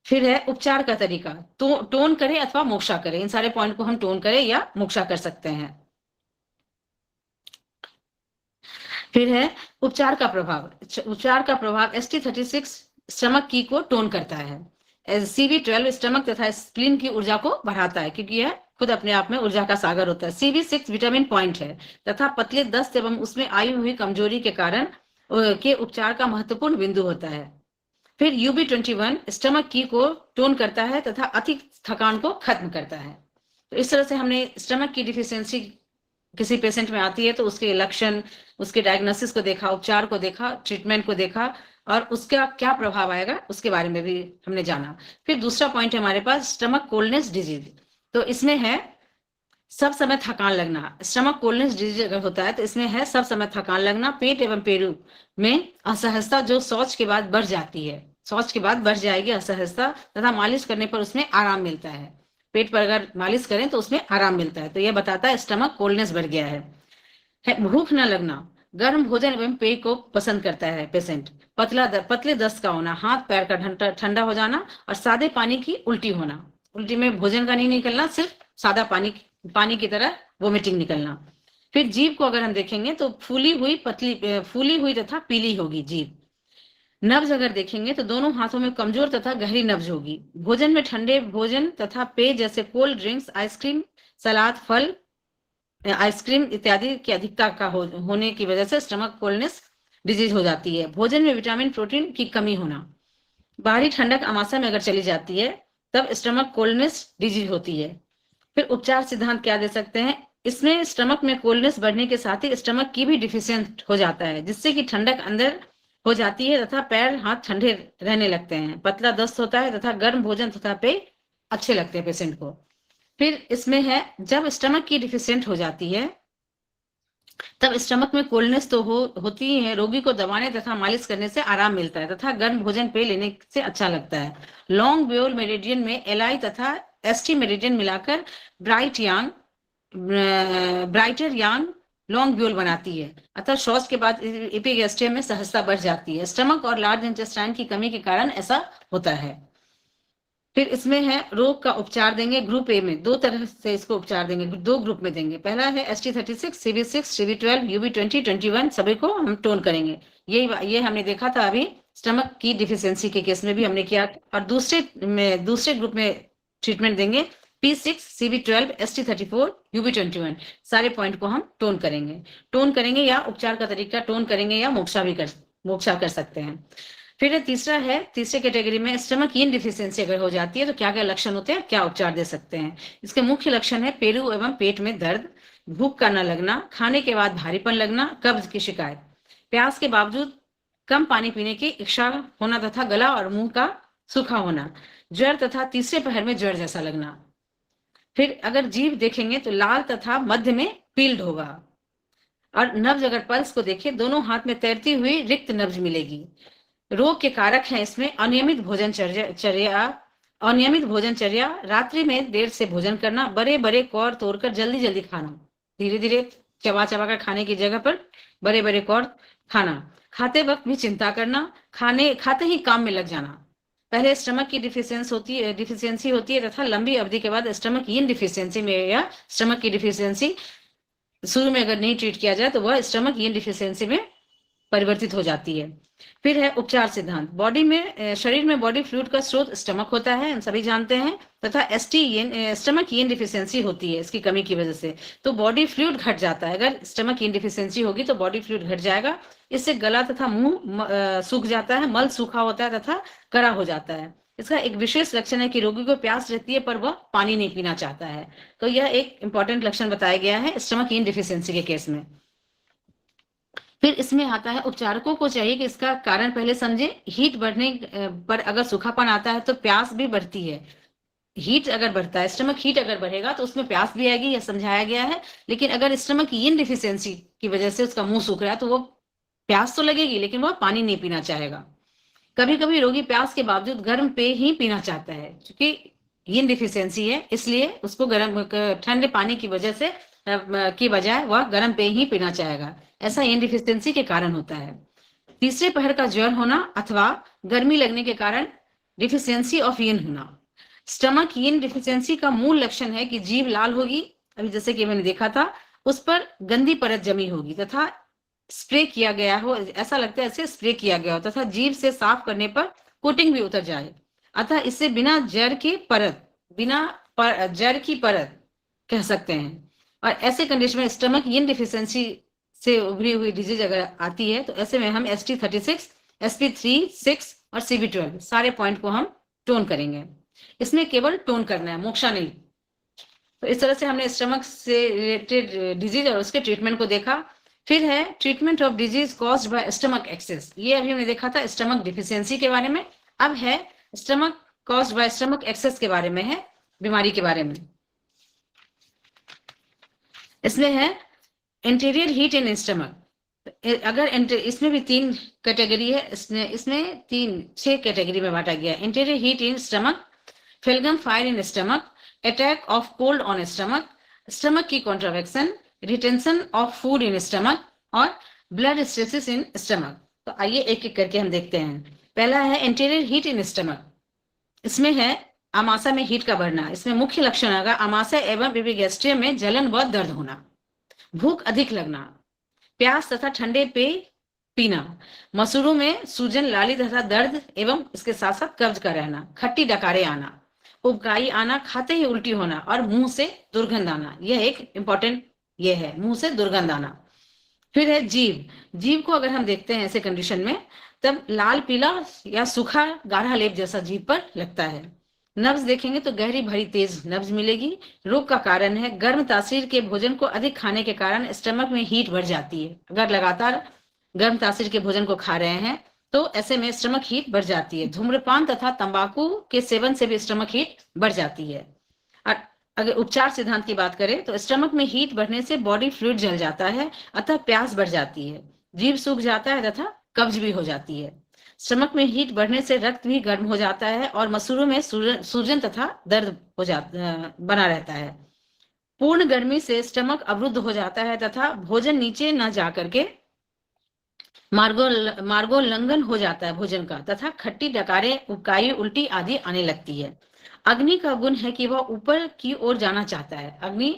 फिर है उपचार का तरीका, तो टोन करें अथवा मोक्षा करें। इन सारे पॉइंट को हम टोन करें या मोक्षा कर सकते हैं। फिर है उपचार का प्रभाव ST36 स्टमक की को टोन करता है। CV12 स्टमक तथा स्प्लीन की ऊर्जा को बढ़ाता है क्योंकि यह खुद अपने आप में ऊर्जा का सागर होता है। CV6 विटामिन पॉइंट है तथा पतले दस्त एवं उसमें आई हुई कमजोरी के कारण के उपचार का महत्वपूर्ण बिंदु होता है। फिर UB21 स्टमक की को टोन करता है तथा अधिक थकान को खत्म करता है। तो इस तरह से हमने स्टमक की डिफिशियंसी किसी पेशेंट में आती है तो उसके लक्षण, उसके डायग्नोसिस को देखा, उपचार को देखा, ट्रीटमेंट को देखा और उसका क्या प्रभाव आएगा उसके बारे में भी हमने जाना। फिर दूसरा पॉइंट है हमारे पास स्टमक कोल्डनेस डिजीज। तो इसमें है सब समय थकान लगना। स्टमक कोल्डनेस डिजीज अगर होता है तो इसमें है सब समय थकान लगना, पेट एवं पेरू में असहजता जो शौच के बाद बढ़ जाती है, शौच के बाद बढ़ जाएगी असहजता, तथा मालिश करने पर उसमें आराम मिलता है। पेट पर अगर मालिश करें तो उसमें आराम मिलता है। तो यह बताता है स्टमक कोल्डनेस बढ़ गया है। भूख न लगना, गर्म भोजन एवं पेय को पसंद करता है पेशेंट। पतले दस्त का होना, हाथ पैर का ठंडा हो जाना और सादे पानी की उल्टी होना। उल्टी में भोजन का नहीं निकलना, सिर्फ सादा पानी की तरह वोमिटिंग निकलना। फिर जीभ को अगर हम देखेंगे तो फूली हुई तथा पीली होगी जीभ। नब्ज अगर देखेंगे तो दोनों हाथों में कमजोर तथा गहरी नब्ज होगी। भोजन में ठंडे भोजन तथा पेय जैसे कोल्ड ड्रिंक्स, आइसक्रीम, सलाद, फल, आइसक्रीम इत्यादि की अधिकता का होने की वजह से स्टमक कोल्डनेस डिजीज हो जाती है। भोजन में विटामिन प्रोटीन की कमी होना, बाहरी ठंडक आमाशय में अगर चली जाती है तब स्टमक कोल्डनेस डिजीज होती है। फिर उपचार सिद्धांत क्या दे सकते हैं, इसमें स्टमक में कोल्डनेस बढ़ने के साथ ही स्टमक की भी डिफिशिएंट हो जाता है, जिससे कि ठंडक अंदर हो जाती है तथा पैर हाथ ठंडे रहने लगते हैं। पतला दस्त होता है तथा गर्म भोजन तथा पेय अच्छे लगते हैं पेशेंट को। फिर इसमें है जब स्टमक की डिफिशिएंट हो जाती है तब स्टमक में कोल्डनेस तो होती ही है, रोगी को दबाने तथा मालिश करने से आराम मिलता है तथा गर्म भोजन पेय लेने से अच्छा लगता है। लॉन्ग ब्योल मेरिडियन में LI तथा ST मेरिडियन मिलाकर ब्राइटर यांग लॉन्ग ब्यूल बनाती है, अतः शौच के बाद एपिगैस्ट्रियम में सहजता बढ़ जाती है। स्टमक और लार्ज इंटेस्टाइन की कमी के कारण ऐसा होता है। फिर इसमें है रोग का उपचार देंगे। ग्रुप ए में 2 तरह से इसको उपचार देंगे, 2 ग्रुप में देंगे। पहला है ST36, CV6, CV12, UB20, 21 सभी को हम टोन करेंगे। ये हमने देखा था अभी स्टमक की डिफिशियंसी के केस में भी हमने किया। और दूसरे ग्रुप में ट्रीटमेंट देंगे P6, CB12, ST34, UB21 सारे पॉइंट को हम टोन करेंगे या उपचार का तरीका टोन करेंगे या मोक्षा कर सकते हैं। फिर तीसरा है, तीसरे कैटेगरी में स्टमक इन डिफिशियंसी अगर हो जाती है तो क्या क्या लक्षण होते हैं, क्या उपचार दे सकते हैं। इसके मुख्य लक्षण है पेरू एवं पेट में दर्द, भूख का न लगना, खाने के बाद भारीपन लगना, कब्ज की शिकायत, प्यास के बावजूद कम पानी पीने की इच्छा होना तथा गला और मुंह का सूखा होना, ज्वर तथा तीसरे पहर में ज्वर जैसा लगना। फिर अगर जीभ देखेंगे तो लाल तथा मध्य में पील्ड होगा, और नब्ज अगर पल्स को देखें दोनों हाथ में तैरती हुई रिक्त नब्ज मिलेगी। रोग के कारक हैं इसमें अनियमित भोजनचर्या, रात्रि में देर से भोजन करना, बड़े बड़े कौर तोड़कर जल्दी जल्दी खाना, धीरे धीरे चबा चबा कर खाने की जगह पर बड़े बड़े कौर खाना, खाते वक्त भी चिंता करना, खाते ही काम में लग जाना। पहले स्टमक की डिफिशियंसी होती है तथा लंबी अवधि के बाद स्टमक इन डिफिशियंसी में या स्टमक की डिफिशियंसी शुरू में अगर नहीं ट्रीट किया जाए तो वह स्टमक इन डिफिशियंसी में परिवर्तित हो जाती है। फिर है उपचार सिद्धांत। शरीर में बॉडी फ्लूइड का स्रोत स्टमक होता है, हम सभी जानते हैं, तथा स्टमक इन डिफिशियंसी होती है इसकी कमी की वजह से, तो बॉडी फ्लूइड घट जाता है। अगर स्टमक इन डिफिशियंसी होगी तो बॉडी फ्लूइड घट जाएगा, इससे गला तथा मुंह सूख जाता है, मल सूखा होता है तथा कड़ा हो जाता है। इसका एक विशेष लक्षण है कि रोगी को प्यास रहती है पर वह पानी नहीं पीना चाहता है, तो यह एक इंपॉर्टेंट लक्षण बताया गया है स्टमक इन डिफिशियंसी के केस में। फिर इसमें आता है उपचारकों को चाहिए कि इसका कारण पहले समझे। हीट बढ़ने पर अगर सूखापन आता है तो प्यास भी बढ़ती है। हीट अगर बढ़ता है, स्टमक हीट अगर बढ़ेगा तो उसमें प्यास भी आएगी, यह समझाया गया है। लेकिन अगर स्टमक इन डिफिशियंसी की वजह से उसका मुंह सूख रहा है तो वो प्यास तो लगेगी लेकिन वह पानी नहीं पीना चाहेगा। कभी कभी रोगी प्यास के बावजूद गर्म पेय ही पीना चाहता है, क्योंकि इन डिफिशियंसी है इसलिए उसको ठंडे पानी की वजह से की बजाय वह गर्म पेय ही पीना चाहेगा। ऐसा इन डिफिशियंसी के कारण होता है। तीसरे पहर का ज्वर होना अथवा गर्मी लगने के कारण डिफिशियंसी ऑफ इन होना। स्टमक इन डिफिशियंसी का मूल लक्षण है कि जीभ लाल होगी, अभी जैसे कि मैंने देखा था, उस पर गंदी परत जमी होगी तथा स्प्रे किया गया हो, ऐसा लगता है ऐसे स्प्रे किया गया हो, तथा जीभ से साफ करने पर कोटिंग भी उतर जाए। अतः इससे बिना जर की परत कह सकते हैं। और ऐसे कंडीशन में स्टमक इन डिफिशियंसी से उभरी हुई डिजीज अगर आती है तो ऐसे में हम ST36, SP36 और CB12 सारे पॉइंट को हम टोन करेंगे। इसमें केवल टोन करना है, मोक्षा नहीं। तो इस तरह से हमने स्टमक से रिलेटेड डिजीज और उसके ट्रीटमेंट को देखा। फिर है treatment of disease caused by stomach excess. ये अभी हमने देखा था स्टमक डिफिशियंसी के बारे में। अब है stomach caused by stomach excess के बारे में, है बीमारी के बारे में। इसमें है इंटीरियर हीट इन स्टमक। अगर इसमें भी 3 कैटेगरी है, इसमें 6 कैटेगरी में बांटा गया है। Interior heat in stomach, phlegm fire in stomach, attack of cold on stomach, stomach की contravection, retention of food in stomach और ब्लड स्टेसिस इन स्टमक। तो आइए एक एक करके हम देखते हैं। पहला है इंटीरियर हीट इन स्टमक। इसमें है आमाशय में हीट का बढ़ना। इसमें मुख्य लक्षण होगा आमाशय एवं एपिगैस्ट्रियम में जलन व दर्द होना, भूख अधिक लगना, प्यास तथा ठंडे पेय पीना, मसूड़ों में सूजन, लाली तथा दर्द एवं इसके साथ साथ कब्ज का रहना, खट्टी डकारे आना, उबकाई आना, खाते ही उल्टी होना और मुंह से दुर्गंध आना। यह एक इंपॉर्टेंट ये है, मुंह से दुर्गंध आना। फिर है जीभ को अगर हम देखते हैं ऐसे कंडीशन में तब लाल पीला या सूखा गाढ़ा लेप जैसा जीभ पर लगता है। नब्ज देखेंगे तो गहरी भरी तेज नब्ज मिलेगी। रोग का कारण है गर्म तासीर के भोजन को अधिक खाने के कारण स्टमक में हीट बढ़ जाती है। अगर लगातार गर्म तासीर के भोजन को खा रहे हैं तो ऐसे में स्टमक हीट बढ़ जाती है। धूम्रपान तथा तंबाकू के सेवन से भी स्टमक हीट बढ़ जाती है। और अगर उपचार सिद्धांत की बात करें तो स्टमक में हीट बढ़ने से बॉडी फ्लूइड जल जाता है, अतः प्यास बढ़ जाती है, जीभ सूख जाता है तथा कब्ज भी हो जाती है। स्टमक में हीट बढ़ने से रक्त भी गर्म हो जाता है और मसूड़ों में सूजन तथा दर्द बना रहता है। पूर्ण गर्मी से स्टमक अवरुद्ध हो जाता है तथा भोजन नीचे न जाकर के मार्गोल्लंघन हो जाता है भोजन का, तथा खट्टी डकारें, उबकाई, उल्टी आदि आने लगती है। अग्नि का गुण है कि वह ऊपर की ओर जाना चाहता है। अग्नि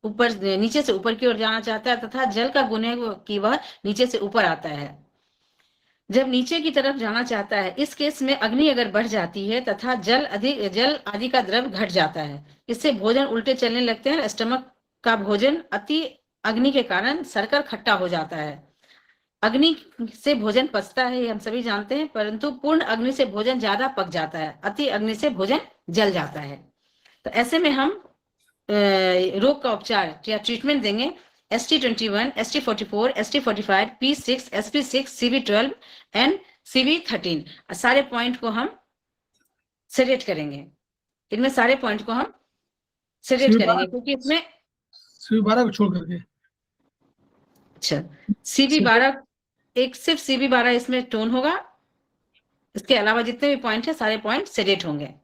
नीचे से ऊपर की ओर जाना चाहता है, तथा जल का गुण है कि वह नीचे से ऊपर आता है। जब नीचे की तरफ जाना चाहता है, इस केस में अग्नि अगर बढ़ जाती है तथा जल आदि का द्रव घट जाता है, इससे भोजन उल्टे चलने लगते हैं। स्टमक का भोजन अति अग्नि के कारण सरकर खट्टा हो जाता है। अग्नि से भोजन पचता है, ये हम सभी जानते हैं, परंतु पूर्ण अग्नि से भोजन ज्यादा पक जाता है, अति अग्नि से भोजन जल जाता है। तो ऐसे में हम रोग का उपचार या ट्रीटमेंट देंगे ST21, ST44, ST45, P6, SP6, CV12 and CV13। सारे पॉइंट को हम सेलेक्ट करेंगे, इनमें सारे पॉइंट को हम सेलेक्ट करेंगे क्योंकि इसमें CV12 को छोड़ करके। अच्छा, CV12 एक सिर्फ CV12 इसमें टोन होगा, इसके अलावा जितने भी पॉइंट है सारे पॉइंट सेलेक्ट होंगे।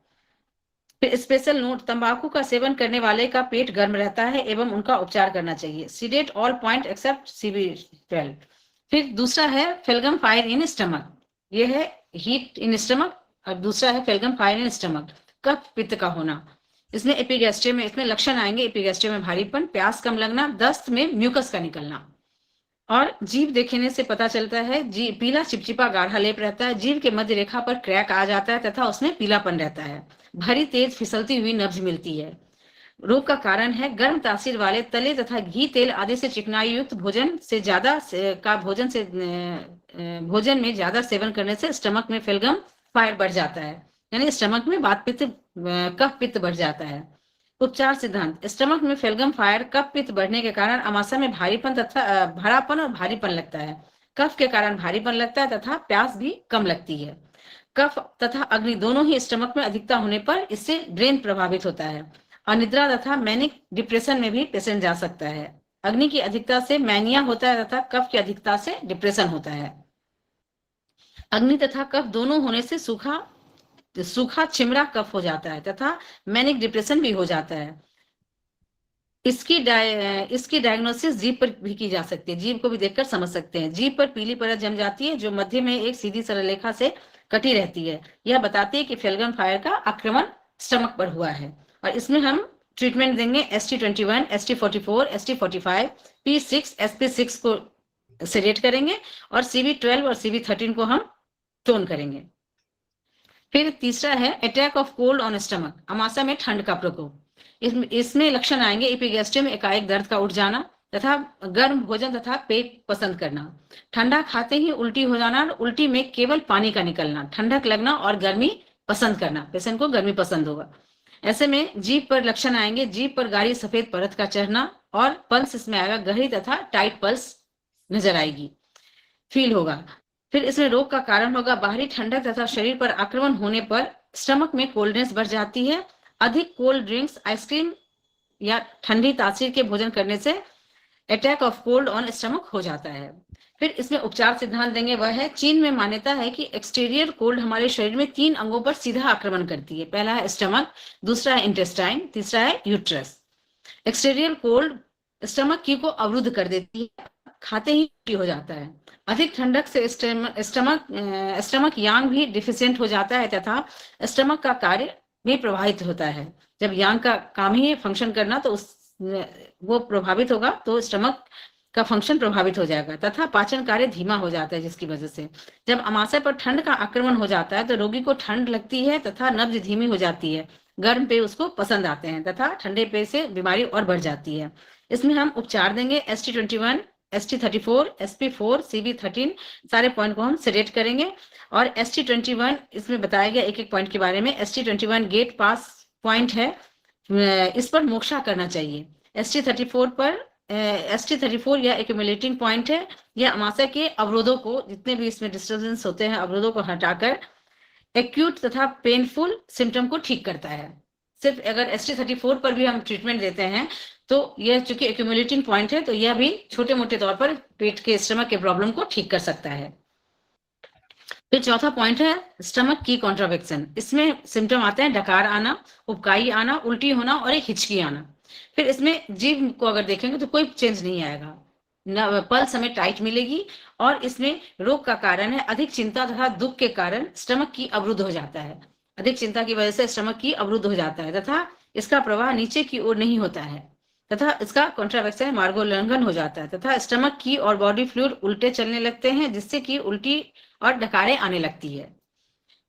फिर स्पेशल नोट, तंबाकू का सेवन करने वाले का पेट गर्म रहता है एवं उनका उपचार करना चाहिए। Seeded all point accept CV12। फिर दूसरा है फेल्गम फायर इन स्टमक, ये है हीट इन स्टमक, और दूसरा है फेल्गम फायर इन स्टमक, कफ पित्त का होना। इसमें एपिगैस्ट्रियम में इसमें लक्षण आएंगे, एपिगैस्ट्रियम में भारीपन, प्यास कम लगना, दस्त में म्यूकस का निकलना। और जीभ देखने से पता चलता है, जी पीला चिपचिपा गाढ़ा लेप रहता है, जीभ के मध्य रेखा पर क्रैक आ जाता है तथा उसमें पीलापन रहता है, भरी तेज फिसलती हुई नब्ज मिलती है। रोग का कारण है गर्म तासीर वाले तले तथा घी तेल आदि से चिकनाई युक्त भोजन से ज्यादा भोजन में ज्यादा सेवन करने से स्टमक में फेल्गम फायर बढ़ जाता है, यानी स्टमक में वात पित्त कफ पित्त बढ़ जाता है। उपचार सिद्धांत, स्टमक में फेल्गम फायर कफ पित्त बढ़ने के कारण अमाशय में भारीपन तथा भरापन और भारीपन लगता है, कफ के कारण भारीपन लगता है तथा प्यास भी कम लगती है। कफ तथा अग्नि दोनों ही स्टमक में अधिकता होने पर इससे ब्रेन प्रभावित होता है। अनिद्रा तथा मैनिक डिप्रेशन में भी पेशेंट जा सकता है। अग्नि की अधिकता से मैनिया होता है तथा कफ की अधिकता से डिप्रेशन होता है। अग्नि तथा कफ दोनों होने से सूखा चिमड़ा कफ हो जाता है तथा मैनिक डिप्रेशन भी हो जाता है। इसकी डायग्नोसिस जीभ पर भी की जा सकती है, जीभ को भी देखकर समझ सकते हैं। जीभ पर पीली परत जम जाती है जो मध्य में एक सीधी सरल रेखा से कटी रहती है, यह बताती है कि फेल्गम फायर का आक्रमण स्टमक पर हुआ है। और इसमें हम ट्रीटमेंट देंगे ST21, ST44, ST45, P6, SP6 को सेलेक्ट करेंगे और CV12 और CV13 को हम टोन करेंगे। फिर तीसरा है attack of cold on stomach, अमाशय में ठंड का प्रकोप। इसमें लक्षण आएंगे एपिगैस्ट्रियम में एकाएक दर्द का उठ जाना तथा गर्म भोजन तथा पेट पसंद करना, ठंडा खाते ही उल्टी हो जाना, उल्टी में केवल पानी का निकलना, ठंडक लगना और गर्मी पसंद करना, पेशेंट को गर्मी पसंद होगा। ऐसे में जीभ पर लक्षण आएंगे, जीभ पर गाढ़ी सफेद परत का चढ़ना और पल्स इसमें आएगा, गहरी तथा टाइट पल्स नजर आएगी, फील होगा। फिर इसमें रोग का कारण होगा बाहरी ठंडक तथा शरीर पर आक्रमण होने पर स्टमक में कोल्डनेस बढ़ जाती है। अधिक कोल्ड ड्रिंक्स, आइसक्रीम या ठंडी तासीर के भोजन करने से attack of cold on stomach हो जाता है। फिर इसमें उपचार सिद्धांत देंगे, वह है चीन में मान्यता है कि एक्सटीरियर कोल्ड हमारे शरीर में 3 अंगों पर सीधा आक्रमण करती है। पहला है स्टमक, दूसरा है इंटेस्टाइन, तीसरा है यूट्रस। एक्सटीरियर कोल्ड स्टमक की को अवरुद्ध कर देती है, खाते ही उल्टी हो जाता है। अधिक ठंडक से स्टमक यांग भी डिफिशियंट हो जाता है तथा स्टमक का कार्य भी प्रभावित होता है। जब यांग का काम ही फंक्शन करना तो वो प्रभावित होगा तो स्टमक का फंक्शन प्रभावित हो जाएगा तथा पाचन कार्य धीमा हो जाता है, जिसकी वजह से जब अमाशय पर ठंड का आक्रमण हो जाता है तो रोगी को ठंड लगती है तथा नब्ज धीमी हो जाती है, गर्म पेय उसको पसंद आते हैं तथा ठंडे पेय से बीमारी और बढ़ जाती है। इसमें हम उपचार देंगे ST21, ST34, SP4, CV13, सारे पॉइंट को हम सेलेक्ट करेंगे और ST21 इसमें बताया गया एक एक पॉइंट के बारे में। ST21 गेट पास पॉइंट है, इस पर मोक्षा करना चाहिए। ST34 या एक्यूमुलेटिंग पॉइंट है, यह अमाशय के अवरोधों को, जितने भी इसमें डिस्टर्बेंस होते हैं, अवरोधों को हटाकर एक्यूट तथा पेनफुल सिम्टम को ठीक करता है। सिर्फ अगर ST34 पर भी हम ट्रीटमेंट देते हैं तो यह चूंकि एक्यूमुलेटिंग पॉइंट है तो यह भी छोटे मोटे तौर पर पेट के स्टमक के प्रॉब्लम को ठीक कर सकता है। फिर चौथा पॉइंट है स्टमक की कॉन्ट्रावेक्शन। इसमें सिम्टम आते हैं डकार आना, उबकाई आना, उल्टी होना और एक हिचकी आना। फिर इसमें जीभ को अगर देखेंगे तो कोई चेंज नहीं आएगा, पल्स हमें टाइट मिलेगी। और इसमें रोग का कारण है अधिक चिंता तथा दुख के कारण स्टमक की अवरुद्ध हो जाता है, अधिक चिंता की वजह से स्टमक की अवरुद्ध हो जाता है तथा इसका प्रवाह नीचे की ओर नहीं होता है तथा इसका कॉन्ट्रावेक्शन मार्गोल्लंघन हो जाता है तथा स्टमक की और बॉडी फ्लूइड उल्टे चलने लगते हैं, जिससे कि उल्टी और डकारें आने लगती है।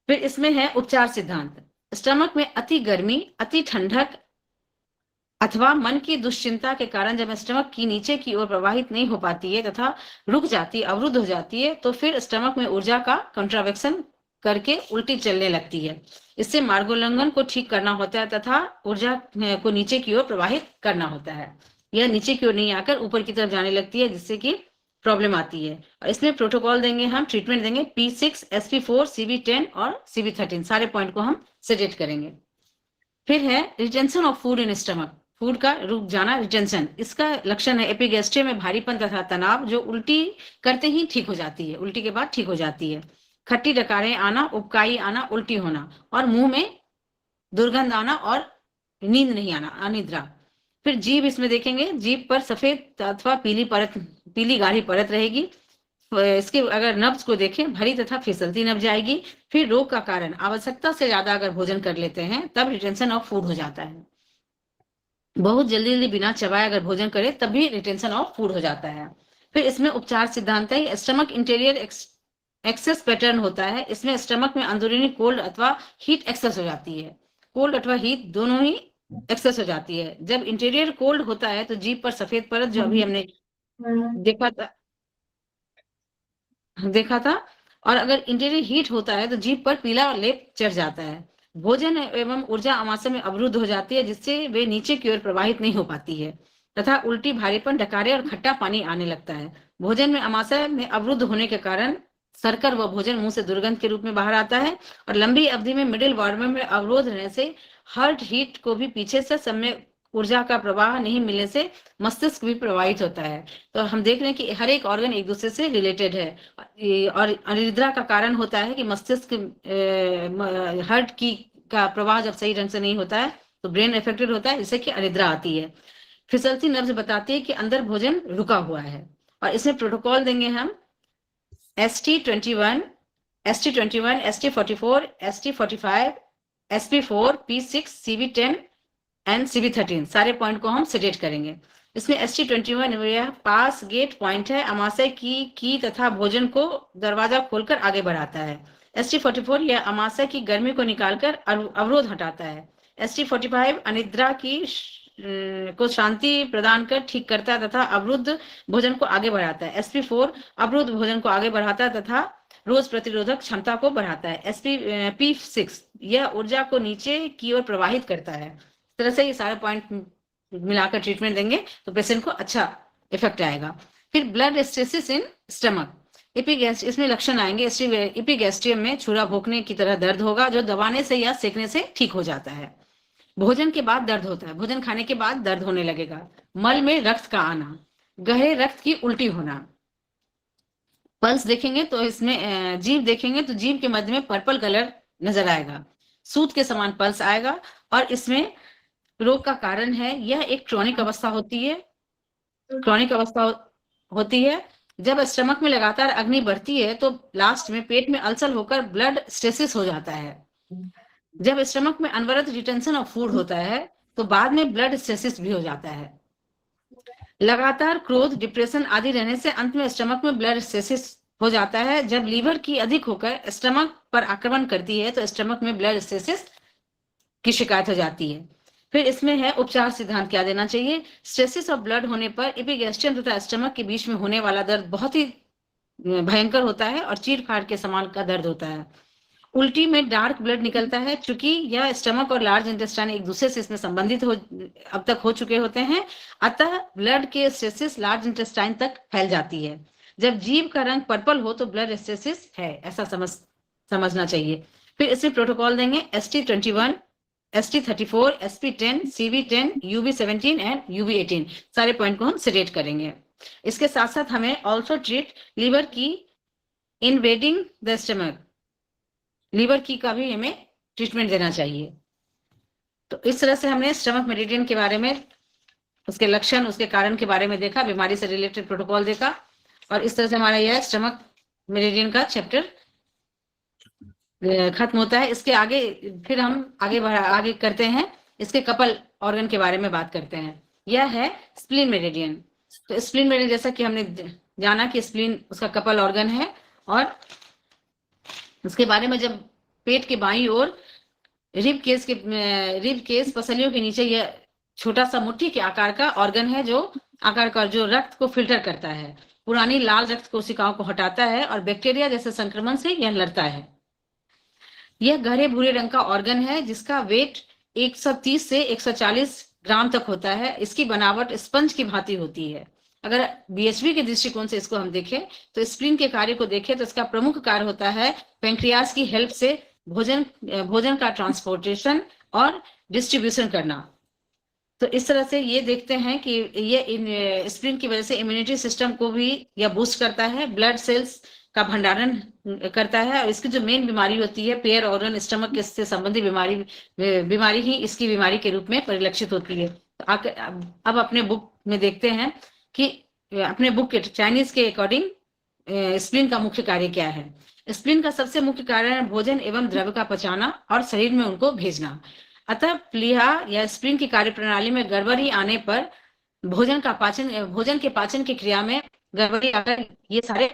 फिर इसमें है उपचार सिद्धांत। स्टमक में अति गर्मी, अति ठंडक अथवा मन की दुश्चिंता के कारण जब स्टमक की नीचे की ओर प्रवाहित नहीं हो पाती है तथा रुक जाती, अवरुद्ध हो जाती है, तो फिर स्टमक में ऊर्जा का कंट्रावेक्शन करके उल्टी चलने लगती है। इससे मार्गोल्लंघन को ठीक करना होता है तथा ऊर्जा को नीचे की ओर प्रवाहित करना होता है। यह नीचे की ओर नहीं आकर ऊपर की तरफ जाने लगती है, जिससे कि प्रॉब्लम आती है। और इसमें प्रोटोकॉल देंगे, हम ट्रीटमेंट देंगे P6, SP4, CB10 और CB13, सारे पॉइंट को हम सेडेट करेंगे। फिर है retention of food in stomach, food का रुक जाना, रिटेंशन। इसका लक्षण है एपिगैस्ट्रियम में भारीपन तथा तनाव, जो उल्टी करते ही ठीक हो जाती है, उल्टी के बाद ठीक हो जाती है। खट्टी डकारें आना, उबकाई आना, उल्टी होना और मुंह में दुर्गंध आना और नींद नहीं आना, अनिद्रा। फिर जीभ इसमें देखेंगे, जीभ पर सफेद अथवा पीली गाढ़ी परत रहेगी। इसके अगर नब्ज को देखें, भरी तथा फिसलती नब्ज आएगी। फिर रोग का कारण, आवश्यकता से ज्यादा अगर भोजन कर लेते हैं तब रिटेंशन ऑफ फूड हो जाता है। बहुत जल्दी जल्दी बिना चबाए अगर भोजन करे तब भी रिटेंशन ऑफ फूड हो जाता है। फिर इसमें उपचार सिद्धांत है, स्टमक इंटीरियर एक्सेस पैटर्न होता है। इसमें स्टमक में अंदरूनी कोल्ड अथवा हीट एक्सेस हो जाती है, कोल्ड अथवा हीट दोनों ही एक्सेस हो जाती है। जब इंटीरियर कोल्ड होता है तो जीभ पर सफेद परत, जो अभी हमने देखा था, और अगर इंटीरियर हीट होता है तो जीभ पर पीला लेप चढ़ जाता है। भोजन एवं ऊर्जा आमाशय में अवरुद्ध हो जाती है, जिससे वे नीचे की ओर प्रवाहित नहीं हो पाती है तथा उल्टी, भारीपन, डकारे और खट्टा पानी आने लगता है। भोजन में आमाशय में अवरुद्ध होने के कारण सर्कर व भोजन मुंह से दुर्गंध के रूप में बाहर आता है। और लंबी अवधि में मिडिल वार्मर में अवरोध रहने से हार्ट हीट को भी पीछे से समय ऊर्जा का प्रवाह नहीं मिलने से मस्तिष्क भी प्रभावित होता है। तो हम देख रहे हैं कि हर एक ऑर्गन एक दूसरे से रिलेटेड है। और अनिद्रा का कारण होता है कि मस्तिष्क हार्ट की का प्रवाह जब सही ढंग से नहीं होता है तो ब्रेन अफेक्टेड होता है, जिससे कि अनिद्रा आती है। फिसलती नब्ज बताती है कि अंदर भोजन रुका हुआ है। और इसमें प्रोटोकॉल देंगे हम ST21, ST44, ST45, SP4, P6, CB10 and CB13, सारे पॉइंट को हम सेडेट करेंगे। इसमें ST21 यह पास गेट पॉइंट है, अमाशय की तथा भोजन को दरवाजा खोलकर आगे बढ़ाता है। ST44 यह अमाशय की गर्मी को निकालकर अवरोध हटाता है। ST45 अनिद्रा को शांति प्रदान कर ठीक करता है तथा अवरुद्ध भोजन को आगे बढ़ाता है। SP4 अवरुद्ध भोजन को आगे बढ़ाता है तथा रोज प्रतिरोधक क्षमता को बढ़ाता है। P6 यह ऊर्जा को नीचे की ओर प्रवाहित करता है। इस तरह से ये सारे पॉइंट मिलाकर ट्रीटमेंट देंगे तो पेशेंट को अच्छा इफेक्ट आएगा। फिर ब्लड स्टेसिस इन स्टमक, इसमें लक्षण आएंगे। एपिगैस्ट्रियम में छुरा भोंकने की तरह दर्द होगा, जो दबाने से या सेकने से ठीक हो जाता है। भोजन के बाद दर्द होता है, भोजन खाने के बाद दर्द होने लगेगा। मल में रक्त का आना, गहरे रक्त की उल्टी होना। पल्स देखेंगे तो इसमें जीभ देखेंगे तो जीभ के मध्य में पर्पल कलर नजर आएगा, सूत के समान पल्स आएगा। और इसमें रोग का कारण है, यह एक क्रॉनिक अवस्था होती है। क्रॉनिक अवस्था होती है जब स्टमक में लगातार अग्नि बढ़ती है तो लास्ट में पेट में अल्सर होकर ब्लड स्टेसिस हो जाता है। जब स्टमक में अनवरत रिटेंशन ऑफ फूड होता है तो बाद में ब्लड स्टेसिस भी हो जाता है। लगातार क्रोध, डिप्रेशन आदि रहने से अंत में स्टमक में ब्लड स्टेसिस हो जाता है। जब लीवर की अधिक होकर स्टमक पर आक्रमण करती है तो स्टमक में ब्लड स्टेसिस की शिकायत हो जाती है। फिर इसमें है उपचार सिद्धांत क्या देना चाहिए। स्टेसिस ऑफ ब्लड होने पर एपिगैस्ट्रियम तथा स्टमक के बीच में होने वाला दर्द बहुत ही भयंकर होता है और चीर फाड़ के समान का दर्द होता है। उल्टी में डार्क ब्लड निकलता है, चूंकि यह स्टमक और लार्ज इंटेस्टाइन एक दूसरे से इसमें संबंधित अब तक हो चुके होते हैं, अतः ब्लड के स्टेसिस लार्ज इंटेस्टाइन तक फैल जाती है। जब जीभ का रंग पर्पल हो तो ब्लड स्टेसिस है, ऐसा समझना चाहिए। फिर इसमें प्रोटोकॉल देंगे ST21, ST34, SP10, CB10, UB17 and UB18, सारे पॉइंट को हम सेडेट करेंगे। इसके साथ साथ हमें ऑल्सो ट्रीट लीवर की इन्वेडिंग द स्टमक, लीवर की का भी हमें ट्रीटमेंट देना चाहिए। तो इस तरह से हमने स्टमक मेरिडियन के बारे में, उसके लक्षण, उसके कारण के बारे में देखा, बीमारी से रिलेटेड प्रोटोकॉल देखा, और इस तरह से हमारा यह स्टमक मेरिडियन का चैप्टर खत्म होता है। इसके आगे फिर हम आगे करते हैं, इसके कपल ऑर्गन के बारे में बात करते हैं। यह है स्प्लीन मेरिडियन। तो स्प्लीन मेरिडियन, जैसा कि हमने जाना कि स्प्लीन उसका कपल ऑर्गन है और उसके बारे में जब पेट के बाईं ओर रिब केस पसलियों के नीचे यह छोटा सा मुट्ठी के आकार का ऑर्गन है जो रक्त को फिल्टर करता है, पुरानी लाल रक्त कोशिकाओं को हटाता है और बैक्टीरिया जैसे संक्रमण से यह लड़ता है। यह गहरे भूरे रंग का ऑर्गन है जिसका वेट 130 से 140 ग्राम तक होता है। इसकी बनावट स्पंज की भांति होती है। अगर बीएचबी के दृष्टिकोण से इसको हम देखें तो स्प्लीन के कार्य को देखें तो इसका प्रमुख कार्य होता है पैंक्रियास की हेल्प से भोजन का ट्रांसपोर्टेशन और डिस्ट्रीब्यूशन करना। तो इस तरह से ये देखते हैं कि ये स्प्लीन की वजह से इम्यूनिटी सिस्टम को भी यह बूस्ट करता है, ब्लड सेल्स का भंडारण करता है और इसकी जो मेन बीमारी होती है पेयर ऑर्गन स्टमक से संबंधित बीमारी ही इसकी बीमारी के रूप में परिलक्षित होती है। तो अब अपने बुक में देखते हैं कि अपने बुक के चाइनीज के अकॉर्डिंग स्प्लीन का मुख्य कार्य क्या है। स्प्लीन का सबसे मुख्य कार्य है भोजन एवं द्रव्य का पचाना और शरीर में उनको भेजना। अतः प्लीहा या स्प्लीन की कार्य प्रणाली में गड़बड़ी आने पर भोजन के पाचन की क्रिया में गड़बड़ी आकर ये सारे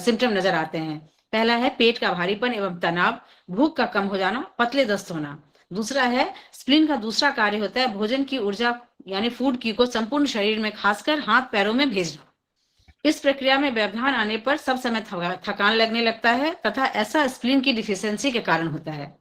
सिम्टम नजर आते हैं। पहला है पेट का भारीपन एवं तनाव, भूख का कम हो जाना, पतले दस्त होना। दूसरा है स्प्लीन का दूसरा कार्य होता है भोजन की ऊर्जा यानी फूड की को संपूर्ण शरीर में खासकर हाथ पैरों में भेजना। इस प्रक्रिया में व्यवधान आने पर सब समय थकान लगने लगता है तथा ऐसा स्प्लीन की डिफिशियंसी के कारण होता है।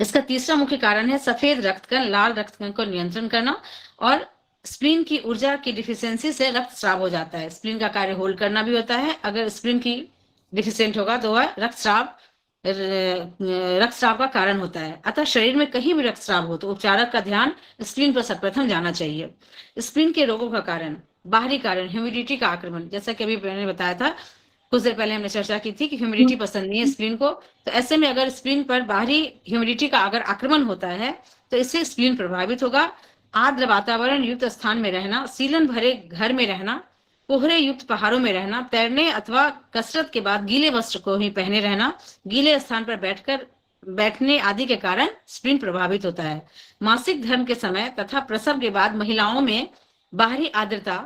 इसका तीसरा मुख्य कारण है सफेद रक्तकण लाल रक्तकण को नियंत्रण करना और स्प्लीन की ऊर्जा की डिफिशियंसी से रक्तस्राव हो जाता है। स्प्लीन का कार्य होल्ड करना भी होता है। अगर स्प्लीन की डिफिशियंट होगा तो वह रक्तस्राव का कारण होता है। अतः शरीर में कहीं भी रक्तस्राव हो तो उपचारक का ध्यान स्प्लीन पर सर्वप्रथम जाना चाहिए। स्प्लीन के रोगों का कारण बाहरी कारण ह्यूमिडिटी का आक्रमण, जैसा कि अभी मैंने बताया था कुछ देर पहले हमने चर्चा की थी कि ह्यूमिडिटी पसंद नहीं है स्प्लीन को। तो ऐसे में अगर स्प्लीन पर बाहरी ह्यूमिडिटी का अगर आक्रमण होता है तो इससे स्प्लीन प्रभावित होगा। आर्द्र वातावरण युक्त स्थान में रहना, सीलन भरे घर में रहना, कोहरे युक्त पहाड़ों में रहना, तैरने अथवा कसरत के बाद गीले वस्त्र को ही पहने रहना, गीले स्थान पर बैठने आदि के कारण स्प्लीन प्रभावित होता है। मासिक धर्म के समय तथा प्रसव के बाद महिलाओं में बाहरी आर्द्रता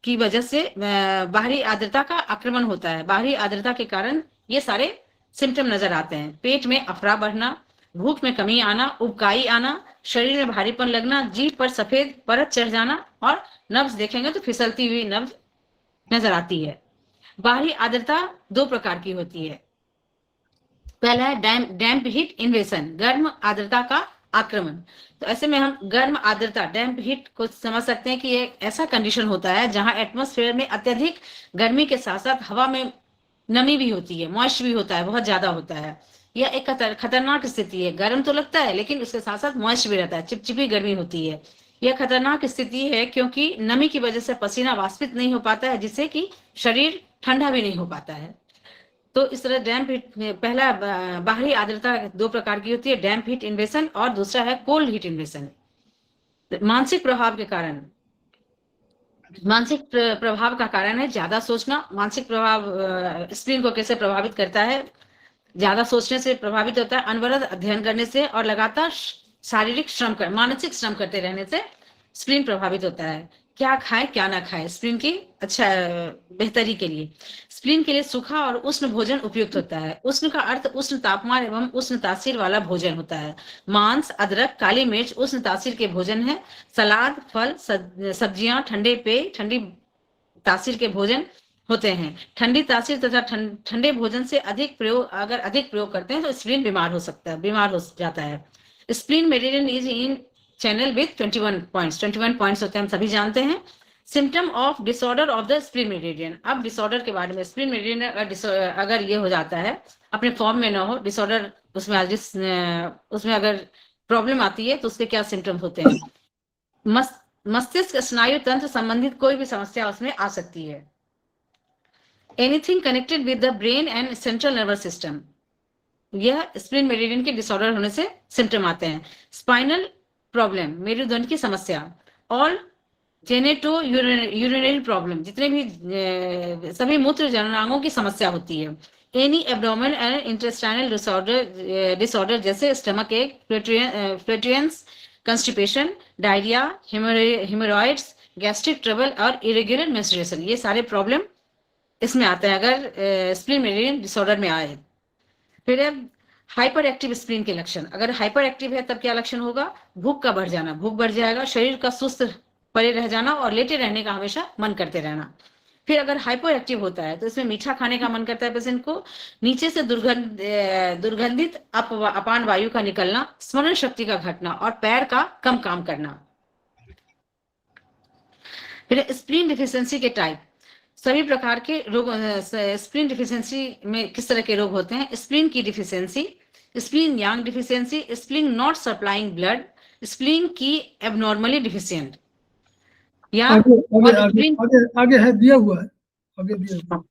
की वजह से बाहरी आर्द्रता का आक्रमण होता है। बाहरी आर्द्रता के कारण ये सारे सिम्टम नजर आते हैं। पेट में अफरा बढ़ना, भूख में कमी आना, उबकाई आना, शरीर में भारीपन लगना, जीभ पर सफेद परत चढ़ जाना और नब्ज देखेंगे तो फिसलती हुई नब्ज नजर आती है। बाहरी आर्द्रता दो प्रकार की होती है। पहला है डैम्प हीट इन्वेशन, गर्म आर्द्रता का आक्रमण। तो ऐसे में हम गर्म आर्द्रता डैम्प हीट को समझ सकते हैं कि ये ऐसा कंडीशन होता है जहां एटमॉस्फेयर में अत्यधिक गर्मी के साथ साथ हवा में नमी भी होती है, मॉइस्ट भी होता है, बहुत ज्यादा होता है। यह एक खतरनाक स्थिति है। गर्म तो लगता है लेकिन उसके साथ साथ मॉइस्ट भी रहता है, चिपचिपी गर्मी होती है। यह खतरनाक स्थिति है क्योंकि नमी की वजह से पसीना वाष्पित नहीं हो पाता है जिससे कि शरीर ठंडा भी नहीं हो पाता है। तो इस तरह डैम्प हीट पहला बाहरी आर्द्रता दो प्रकार की होती है, डैम्प हीट इन्वेशन और दूसरा है कोल्ड हीट इन्वेशन। मानसिक प्रभाव के कारण मानसिक प्रभाव का कारण है ज्यादा सोचना। मानसिक प्रभाव स्प्लीन को कैसे प्रभावित करता है? ज्यादा सोचने से प्रभावित होता है, अनवरत अध्ययन करने से और लगातार शारीरिक मानसिक श्रम करते रहने से स्प्लीन प्रभावित होता है। क्या खाए क्या ना खाए स्प्लीन की बेहतरी के लिए। स्प्लीन के लिए सूखा और उष्ण भोजन उपयुक्त होता है। उष्ण का अर्थ उष्ण तापमान एवं उष्ण तासीर वाला भोजन होता है। मांस, अदरक, काली मिर्च उष्ण तासीर के भोजन है। सलाद, फल, सब्जियां, ठंडे पेय ठंडी तासीर के भोजन होते हैं। ठंडी तासीर तथा ठंडे भोजन से अधिक प्रयोग करते हैं तो स्प्लीन बीमार हो जाता है। Spleen meridian is in channel with 21 points होते हैं, हम सभी जानते हैं। Symptom of disorder of the spleen meridian. अब डिसऑर्डर के बारे में, स्प्लीन मेरिडियन अगर ये हो जाता है, अपने फॉर्म में ना हो डिसऑर्डर, उसमें अगर प्रॉब्लम आती है तो उसके क्या सिम्टम्स होते हैं? मस्तिष्क स्नायु तंत्र संबंधित कोई भी समस्या उसमें आ सकती है। Anything connected with the brain and central nervous system, यह स्प्लीन मेरिडियन के डिसऑर्डर होने से सिम्टम आते हैं। स्पाइनल प्रॉब्लम, मेरुदंड की समस्या। ऑल जेनेटो यूरिनरी प्रॉब्लम, जितने भी सभी मूत्र जननांगों की समस्या होती है। Any abdomen and intestinal disorder जैसे स्टमक एक, flatulence, constipation, diarrhoea, hemorrhoids, gastric trouble और इरेगुलर मेंस्ट्रुएशन, ये सारे प्रॉब्लम इसमें आता है अगर स्प्लीन मेरिडियन डिसऑर्डर में आए। फिर है हाइपर एक्टिव स्प्लीन के लक्षण। अगर हाइपर एक्टिव है तब क्या लक्षण होगा? भूख का बढ़ जाना, भूख बढ़ जाएगा, शरीर का सुस्त पड़े रह जाना और लेटे रहने का हमेशा मन करते रहना। फिर अगर हाइपर एक्टिव होता है तो इसमें मीठा खाने का मन करता है पेशेंट को, नीचे से दुर्गंधित अपान वायु का निकलना, स्मरण शक्ति का घटना और पैर का कम काम करना। फिर स्प्लीन डिफिशियंसी के टाइप। सभी प्रकार के रोग स्प्लीन डिफिशियंसी में किस तरह के रोग होते हैं? स्प्लीन की deficiency, spleen Yang deficiency, spleen not supplying blood, spleen की एबनॉर्मली डिफिशियंट या आगे आगे और आगे स्प्लीन आगे आगे है, दिया हुआ है, आगे दिया हुआ है।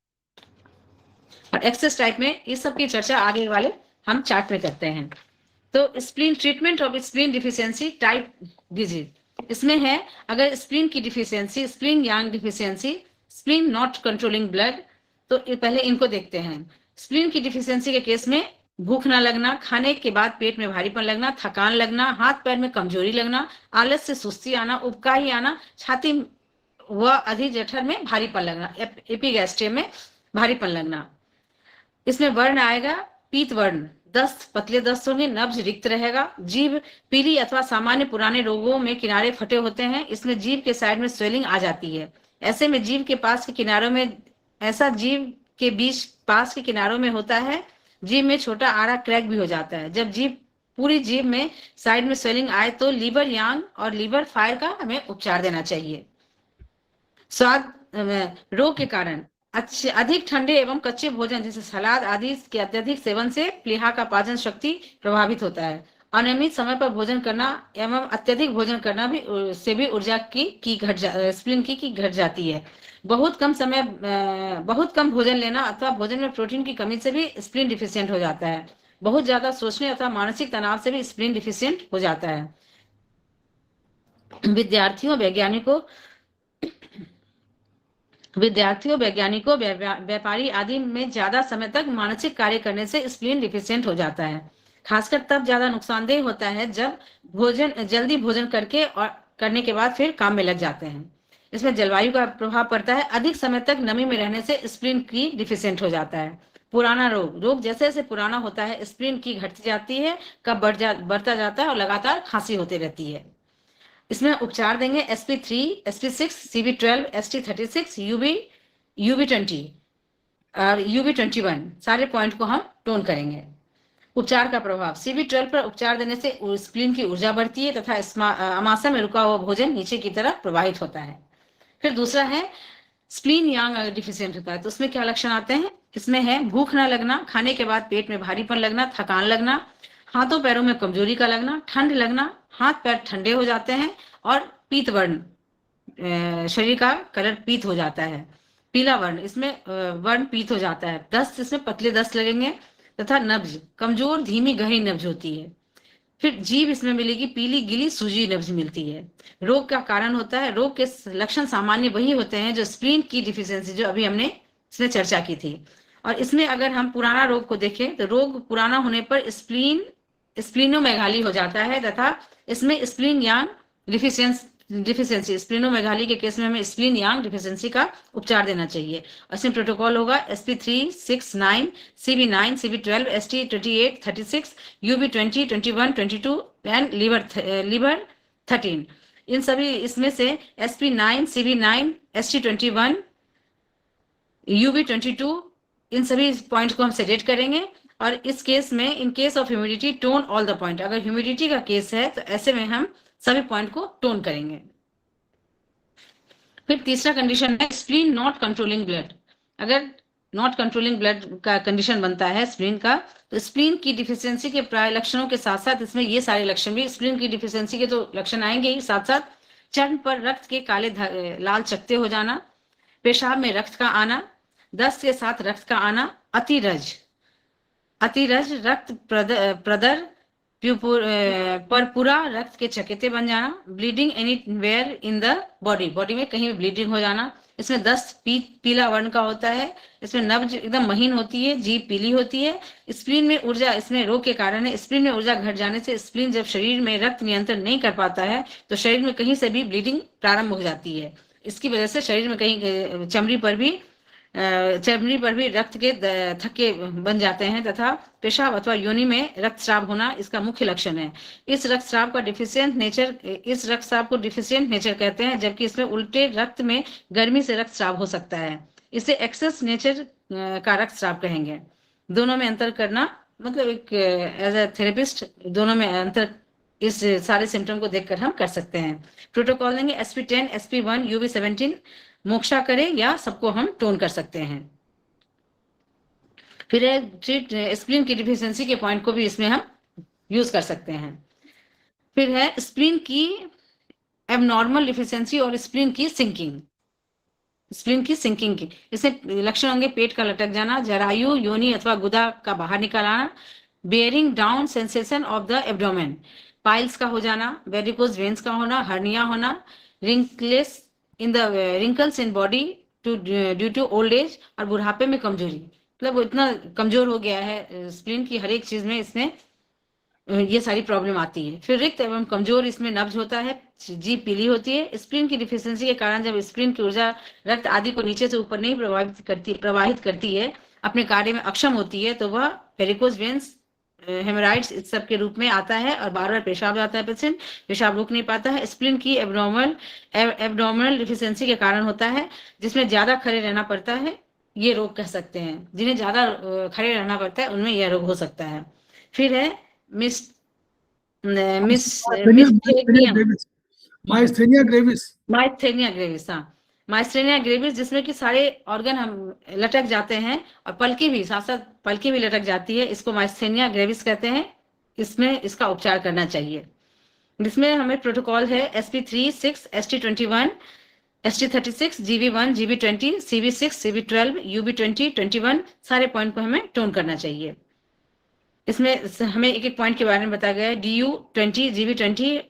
और एक्सेस टाइप में इस सब की चर्चा आगे वाले हम चार्ट में करते हैं। तो spleen treatment of spleen deficiency type disease, इसमें है अगर स्प्लीन की deficiency, spleen Yang deficiency, spleen not controlling blood, तो पहले इनको देखते हैं। स्प्लीन की डिफिशियंसी के केस में भूख ना लगना, खाने के बाद पेट में भारीपन लगना, थकान लगना, हाथ पैर में कमजोरी लगना, आलस से सुस्ती आना, उबकाई आना, छाती व अधिक जठर में भारीपन लगना, एपिगैस्ट्रियम में भारीपन लगना। इसमें वर्ण आएगा पीत वर्ण, दस्त, पतले दस्त होंगे, नब्ज रिक्त रहेगा, जीभ पीली अथवा सामान्य पुराने रोगों में किनारे फटे होते हैं। इसमें जीभ के साइड में स्वेलिंग आ जाती है। ऐसे में जीभ के पास के किनारों में, ऐसा जीभ के बीच पास के किनारों में होता है। जीभ में छोटा आरा क्रैक भी हो जाता है। जब जीभ पूरी जीभ में साइड में स्वेलिंग आए तो लीवर यांग और लीवर फायर का हमें उपचार देना चाहिए। स्वाद रोग के कारण अच्छे अधिक ठंडे एवं कच्चे भोजन जैसे सलाद आदि के अत्यधिक सेवन से प्लीहा का पाचन शक्ति प्रभावित होता है। अनियमित समय पर भोजन करना एवं अत्यधिक भोजन करना भी से भी ऊर्जा की स्प्लीन की घट जाती है। बहुत कम भोजन लेना अथवा भोजन में प्रोटीन की कमी से भी स्प्लीन डिफिशियंट हो जाता है। बहुत ज्यादा सोचने अथवा मानसिक तनाव से भी स्प्लीन डिफिशियंट हो जाता है। विद्यार्थियों, वैज्ञानिकों, व्यापारी आदि में ज्यादा समय तक मानसिक कार्य करने से स्प्लीन डिफिशियंट हो जाता है। खासकर तब ज्यादा नुकसानदेह होता है जब जल्दी भोजन करने के बाद फिर काम में लग जाते हैं। इसमें जलवायु का प्रभाव पड़ता है। अधिक समय तक नमी में रहने से स्प्लीन की डिफिशियंट हो जाता है। पुराना रोग जैसे जैसे पुराना होता है स्प्लीन की घटती जाती है, कब बढ़ता जाता है और लगातार खांसी होती रहती है। इसमें उपचार देंगे sp3, sp6, cb12, st36, ub20 और ub21 सारे पॉइंट को हम टोन करेंगे। उपचार का प्रभाव, cb12 पर उपचार देने से स्प्लीन की ऊर्जा बढ़ती है तथा अमाशय में रुका हुआ भोजन नीचे की तरफ प्रवाहित होता है। फिर दूसरा है स्प्लीन यांग अगर डिफिशियंट होता है तो उसमें क्या लक्षण आते हैं? इसमें है भूख ना लगना, खाने के बाद पेट में भारीपन लगना, थकान लगना, हाथों पैरों में कमजोरी का लगना, ठंड लगना, हाथ पैर ठंडे हो जाते हैं और पीत वर्ण, शरीर का कलर पीत हो जाता है, पीला वर्ण, इसमें वर्ण पीत हो जाता है। दस्त, इसमें पतले दस्त लगेंगे तथा नब्ज कमजोर धीमी गहरी नब्ज होती है। फिर जीभ इसमें मिलेगी पीली गिली सूजी नब्ज मिलती है। रोग का कारण होता है, रोग के लक्षण सामान्य वही होते हैं जो स्प्लीन की डिफिशियंसी जो अभी हमने इसमें चर्चा की थी। और इसमें अगर हम पुराना रोग को देखें तो रोग पुराना होने पर स्प्लीनोमेगाली हो जाता है तथा इसमें स्प्लीन यांग डिफिशियंसी स्प्लीनोमेगाली के केस में हमें स्प्लीन यांग डिफिशियंसी का उपचार देना चाहिए। और इसमें प्रोटोकॉल होगा sp3, 6, 9, cb9, cb12, st28, 36, ub20, 21, 22 and liver 13। इन सभी इसमें से sp9, cb9, st21, ub22 इन सभी पॉइंट को हम सेलेक्ट करेंगे। और इस केस में in case of humidity tone all the point, अगर ह्यूमिडिटी का केस है तो ऐसे में हम सभी पॉइंट को टोन करेंगे। फिर तीसरा कंडीशन है स्प्लीन नॉट कंट्रोलिंग ब्लड। अगर नॉट कंट्रोलिंग ब्लड का कंडीशन बनता है स्प्लीन का तो स्प्लीन की डिफिशियंसी के प्राय लक्षणों के साथ साथ इसमें ये सारे लक्षण भी स्प्लीन की डिफिशियंसी के तो लक्षण आएंगे ही, साथ साथ चर्म पर रक्त के काले लाल चकत्ते हो जाना, पेशाब में रक्त का आना, दस्त के साथ रक्त का आना, अतिरज रक्त प्रदर पर पूरा रक्त के चकेते बन जाना, bleeding anywhere in the body में कहीं भी ब्लीडिंग हो जाना। इसमें दस्त पीला वर्ण का होता है, इसमें नब्ज एकदम महीन होती है, जीभ पीली होती है। स्प्लीन में ऊर्जा, इसमें रोग के कारण है, स्प्लीन में ऊर्जा घट जाने से स्प्लीन जब शरीर में रक्त नियंत्रण नहीं कर पाता है तो शरीर में कहीं से भी ब्लीडिंग प्रारंभ हो जाती है। इसकी वजह से शरीर में कहीं चमड़ी पर भी चमड़ी पर भी रक्त के थक्के बन जाते हैं तथा पेशाब अथवा योनि में रक्तस्राव होना इसका मुख्य लक्षण है। इस रक्तस्राव को डिफिशियंट नेचर कहते हैं, जबकि इसमें उल्टे रक्त में गर्मी से रक्तस्राव हो सकता है। इसे एक्सेस नेचर का रक्तस्राव कहेंगे। दोनों में अंतर करना मतलब एक एज ए थेरेपिस्ट दोनों में अंतर इस सारे सिम्टम को देखकर हम कर सकते हैं। प्रोटोकॉल देंगे SP10, SP1, UV17 मोक्षा करें या सबको हम टोन कर सकते हैं। फिर ट्रीट स्प्लीन की डिफिशियंसी के पॉइंट को भी इसमें हम यूज कर सकते हैं। फिर है स्प्लीन की एबनॉर्मल डिफिशियंसी और स्प्लीन की सिंकिंग की इसमें लक्षण होंगे पेट का लटक जाना, जरायु, योनि अथवा गुदा का बाहर निकल आना, bearing down sensation of the abdomen, piles का हो जाना, वेरिकोज वेन्स का होना, हर्निया होना, wrinkles in body due to old age और बुढ़ापे में कमजोरी। मतलब वो इतना कमजोर हो गया है स्प्लीन की, हर एक चीज में इसमें ये सारी प्रॉब्लम आती है। फिर रिक्त एवं कमजोर इसमें नब्ज होता है, जीभ पीली होती है। स्प्लीन की डिफिशियंसी के कारण जब स्प्लीन की ऊर्जा रक्त आदि को नीचे से ऊपर नहीं प्रवाहित करती है, अपने कार्य में अक्षम होती है, तो वह वेरिकोज वेन्स, हेमोराइड्स इस सब के रूप में आता है और बार बार पेशाब आता है, पेशेंट पेशाब रोक नहीं पाता है। स्प्लीन की एब्डोमिनल डिफिशियंसी के कारण होता है, जिसमें ज्यादा खड़े रहना पड़ता है, ये रोग कह सकते हैं। जिन्हें ज्यादा खड़े रहना पड़ता है उनमें यह रोग हो सकता है। फिर है माइस्थेनिया ग्रेविस। माइस्थेनिया ग्रेविस जिसमें कि सारे ऑर्गन हम लटक जाते हैं और पलकी भी साथ साथ पलकी भी लटक जाती है, इसको माइस्थेनिया ग्रेविस कहते हैं। इसमें इसका उपचार करना चाहिए, जिसमें हमें प्रोटोकॉल है SP36, ST21, ST36, GB1, GB20, CV6, CV12, UB20, 21 सारे पॉइंट को हमें टोन करना चाहिए। इसमें हमें एक एक पॉइंट के बारे में बताया गया है। DU20, GB20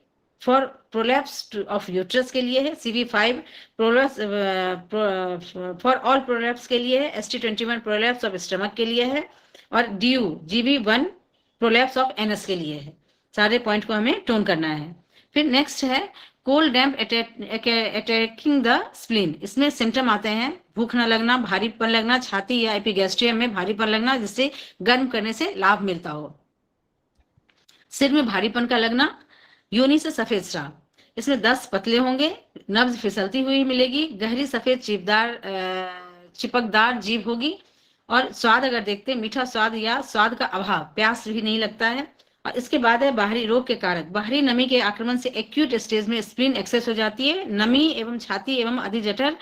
for prolapse of uterus के लिए है, CV5 prolapse for all prolapse के लिए है, ST21 प्रोलैप्स ऑफ स्टमक के लिए है और GB1 प्रोलैप्स ऑफ एनस के लिए है। सारे पॉइंट को हमें टोन करना है। फिर नेक्स्ट है cold damp attacking the spleen. इसमें सिम्टम आते हैं भूख न लगना, भारीपन लगना, छाती या एपिगैस्ट्रियम में भारीपन लगना जिससे गर्म करने से लाभ मिलता हो, सिर में भारीपन का लगना, योनि से सफेद स्राव। इसमें 10 पतले होंगे, नब्ज फिसलती हुई मिलेगी, गहरी सफेद चिपकदार जीभ होगी और स्वाद अगर देखते मीठा स्वाद या स्वाद का अभाव, प्यास भी नहीं लगता है। और इसके बाद है बाहरी रोग के कारक। बाहरी नमी के आक्रमण से एक्यूट स्टेज में स्प्लीन एक्सेस हो जाती है। नमी एवं छाती एवं अधिजठर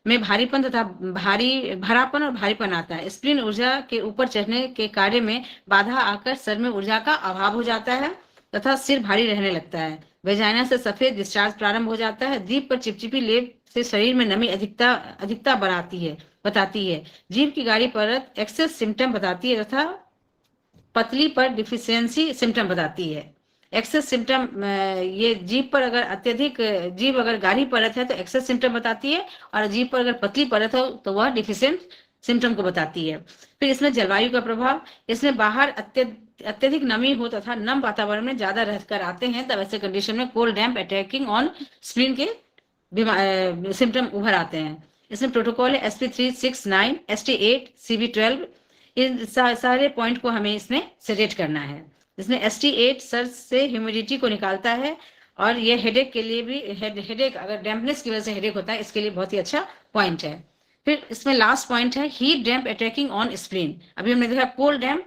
में भारीपन तथा भरापन और भारीपन आता है। स्प्लीन ऊर्जा के ऊपर चढ़ने के कार्य में बाधा आकर सर में ऊर्जा का अभाव हो जाता है तथा सिर भारी रहने लगता है। वेजाइना से सफेद डिस्चार्ज प्रारंभ हो जाता है। जीभ पर चिपचिपी लेप से शरीर में नमी अधिकता बताती है। जीभ की गाढ़ी परत एक्सेस सिम्टम बताती है तथा पतली पर डिफिशियंसी सिम्टम बताती है। एक्सेस सिम्टम ये जीभ पर अगर जीभ अगर गाढ़ी परत है तो एक्सेस सिम्टम बताती है और जीभ पर अगर पतली परत हो तो वह डिफिशियंट सिम्टम को बताती है। फिर इसमें जलवायु का प्रभाव। इसमें बाहर अत्यधिक नमी हो तथा नम वातावरण में ज्यादा रहकर आते हैं, तब ऐसे कंडीशन में cold damp attacking on spleen के सिम्टम उभर आते हैं। इसमें प्रोटोकॉल है SP369, ST8, CV12। इन सारे पॉइंट को हमें इसमें सेलेक्ट करना है। इसमें ST8 सर से ह्यूमिडिटी को निकालता है और ये हेडेक के लिए भी हेडेक अगर डैम्पनेस की वजह से हेडेक होता है इसके लिए बहुत ही अच्छा पॉइंट है। फिर इसमें लास्ट पॉइंट है heat damp attacking on spleen. अभी हमने देखा कोल्ड डैम्प,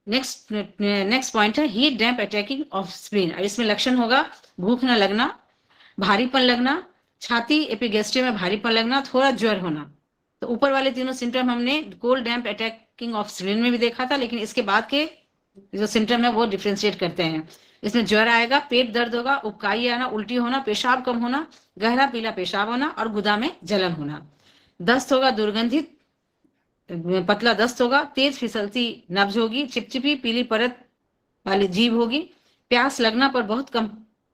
नेक्स्ट पॉइंट है heat damp attacking of spleen. और इसमें लक्षण होगा भूख न लगना, भारीपन लगना, छाती एपिगैस्ट्रियम में भारीपन लगना, थोड़ा ज्वर होना। तो ऊपर वाले तीनों सिम्टम हमने cold damp attacking of spleen में भी देखा था, लेकिन इसके बाद के जो सिम्टम है वो डिफ्रेंशिएट करते हैं। इसमें ज्वर आएगा, पेट दर्द होगा, उबकाई आना, उल्टी होना, पेशाब कम होना, गहरा पीला पेशाब होना और गुदा में जलन होना। दस्त होगा, दुर्गंधित पतला दस्त होगा, तेज फिसलती नब्ज होगी, चिपचिपी पीली परत वाली जीभ होगी, प्यास लगना पर बहुत कम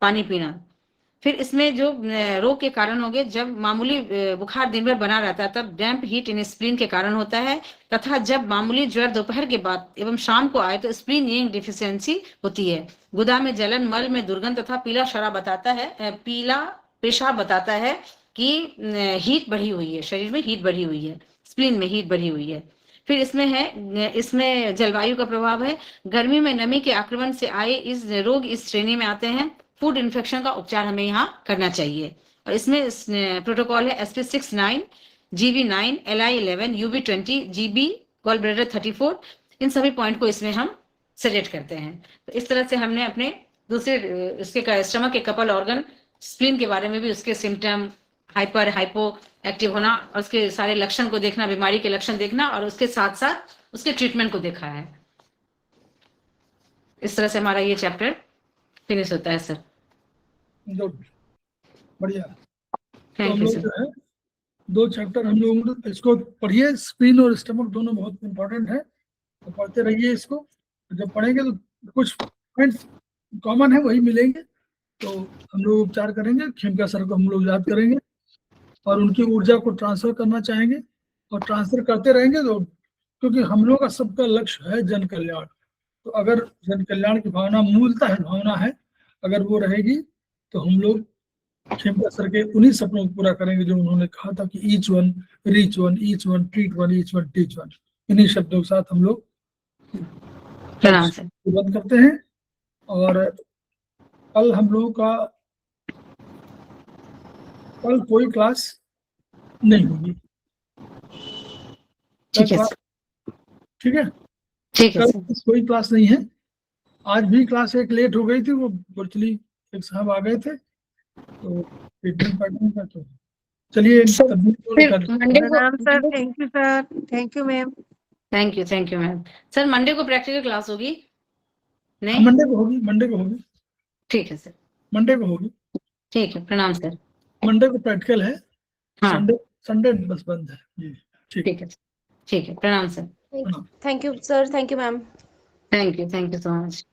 पानी पीना। फिर इसमें जो रोग के कारण होंगे, जब मामूली बुखार दिन भर बना रहता है तब डैम्प हीट इन स्प्लीन के कारण होता है, तथा जब मामूली ज्वर दोपहर के बाद एवं शाम को आए तो स्प्लीन यिंग डिफिशियंसी होती है। गुदा में जलन, मल में दुर्गंध तथा पीला शराब बताता है, पीला पेशाब बताता है कि हीट बढ़ी हुई है, शरीर में हीट बढ़ी हुई है। स्प्लीन में हीट भरी हुई है। फिर इसमें जलवायु का प्रभाव है। गर्मी में नमी के आक्रमण से आए इस रोग इस श्रेणी में आते हैं। फूड इन्फेक्शन का उपचार हमें यहाँ करना चाहिए। और इसमें प्रोटोकॉल है SP69, GB9, LI11, UB20, GB gall bladder 34। इन सभी पॉइंट को इसमें हम सजेस्ट करते हैं। तो इस तरह से हमने अपने दूसरे इसके स्टमक के कपल ऑर्गन स्प्लीन के बारे में भी उसके सिम्टम, हाइपर हाइपो एक्टिव होना और उसके सारे लक्षण को देखना, बीमारी के लक्षण देखना और उसके साथ साथ उसके ट्रीटमेंट को देखा है। इस तरह से हमारा ये चैप्टर फिनिश होता है सर। बढ़िया। तो थैंक हम यू लोग सर। जो है 2 चैप्टर हम लोग इसको पढ़िए। स्प्लीन और स्टमक दोनों बहुत इंपॉर्टेंट है, तो पढ़ते रहिए इसको। जब पढ़ेंगे तो कुछ पॉइंट्स कॉमन है वही मिलेंगे, तो हम लोग उपचार करेंगे। खेमका सर को हम लोग याद करेंगे और उनकी ऊर्जा को ट्रांसफर करना चाहेंगे और ट्रांसफर करते रहेंगे। तो क्योंकि हम लोग का सबका लक्ष्य है जन कल्याण, तो अगर जन कल्याण की भावना मूलतः भावना है, अगर वो रहेगी तो हम लोग खेमका सर के उन्हीं सपनों को पूरा करेंगे जो उन्होंने कहा था कि each one reach one, each one treat one, each one teach one. इन्हीं शब्दों के साथ हम लोग बंद करते हैं। और कल हम लोगों का कल कोई क्लास नहीं होगी। ठीक है, ठीक है, ठीक है कल कोई क्लास नहीं है। आज भी क्लास एक लेट हो गई थी, वो वर्चुअली एक साहब आ गए थे, तो ट्रीटमेंट पैटर्न का तो चलिए प्रणाम sir. Thank you sir. Thank you ma'am. Thank you ma'am. Sir Monday को प्रैक्टिकल क्लास होगी? नहीं, मंडे को होगी, मंडे को होगी। ठीक है सर, मंडे को होगी। ठीक है, प्रणाम सर। मंडे को प्रैक्टिकल है। हाँ, संडे बस बंद है जी। ठीक है, ठीक है, प्रणाम sir. Thank you sir. Thank you ma'am. Thank you so much.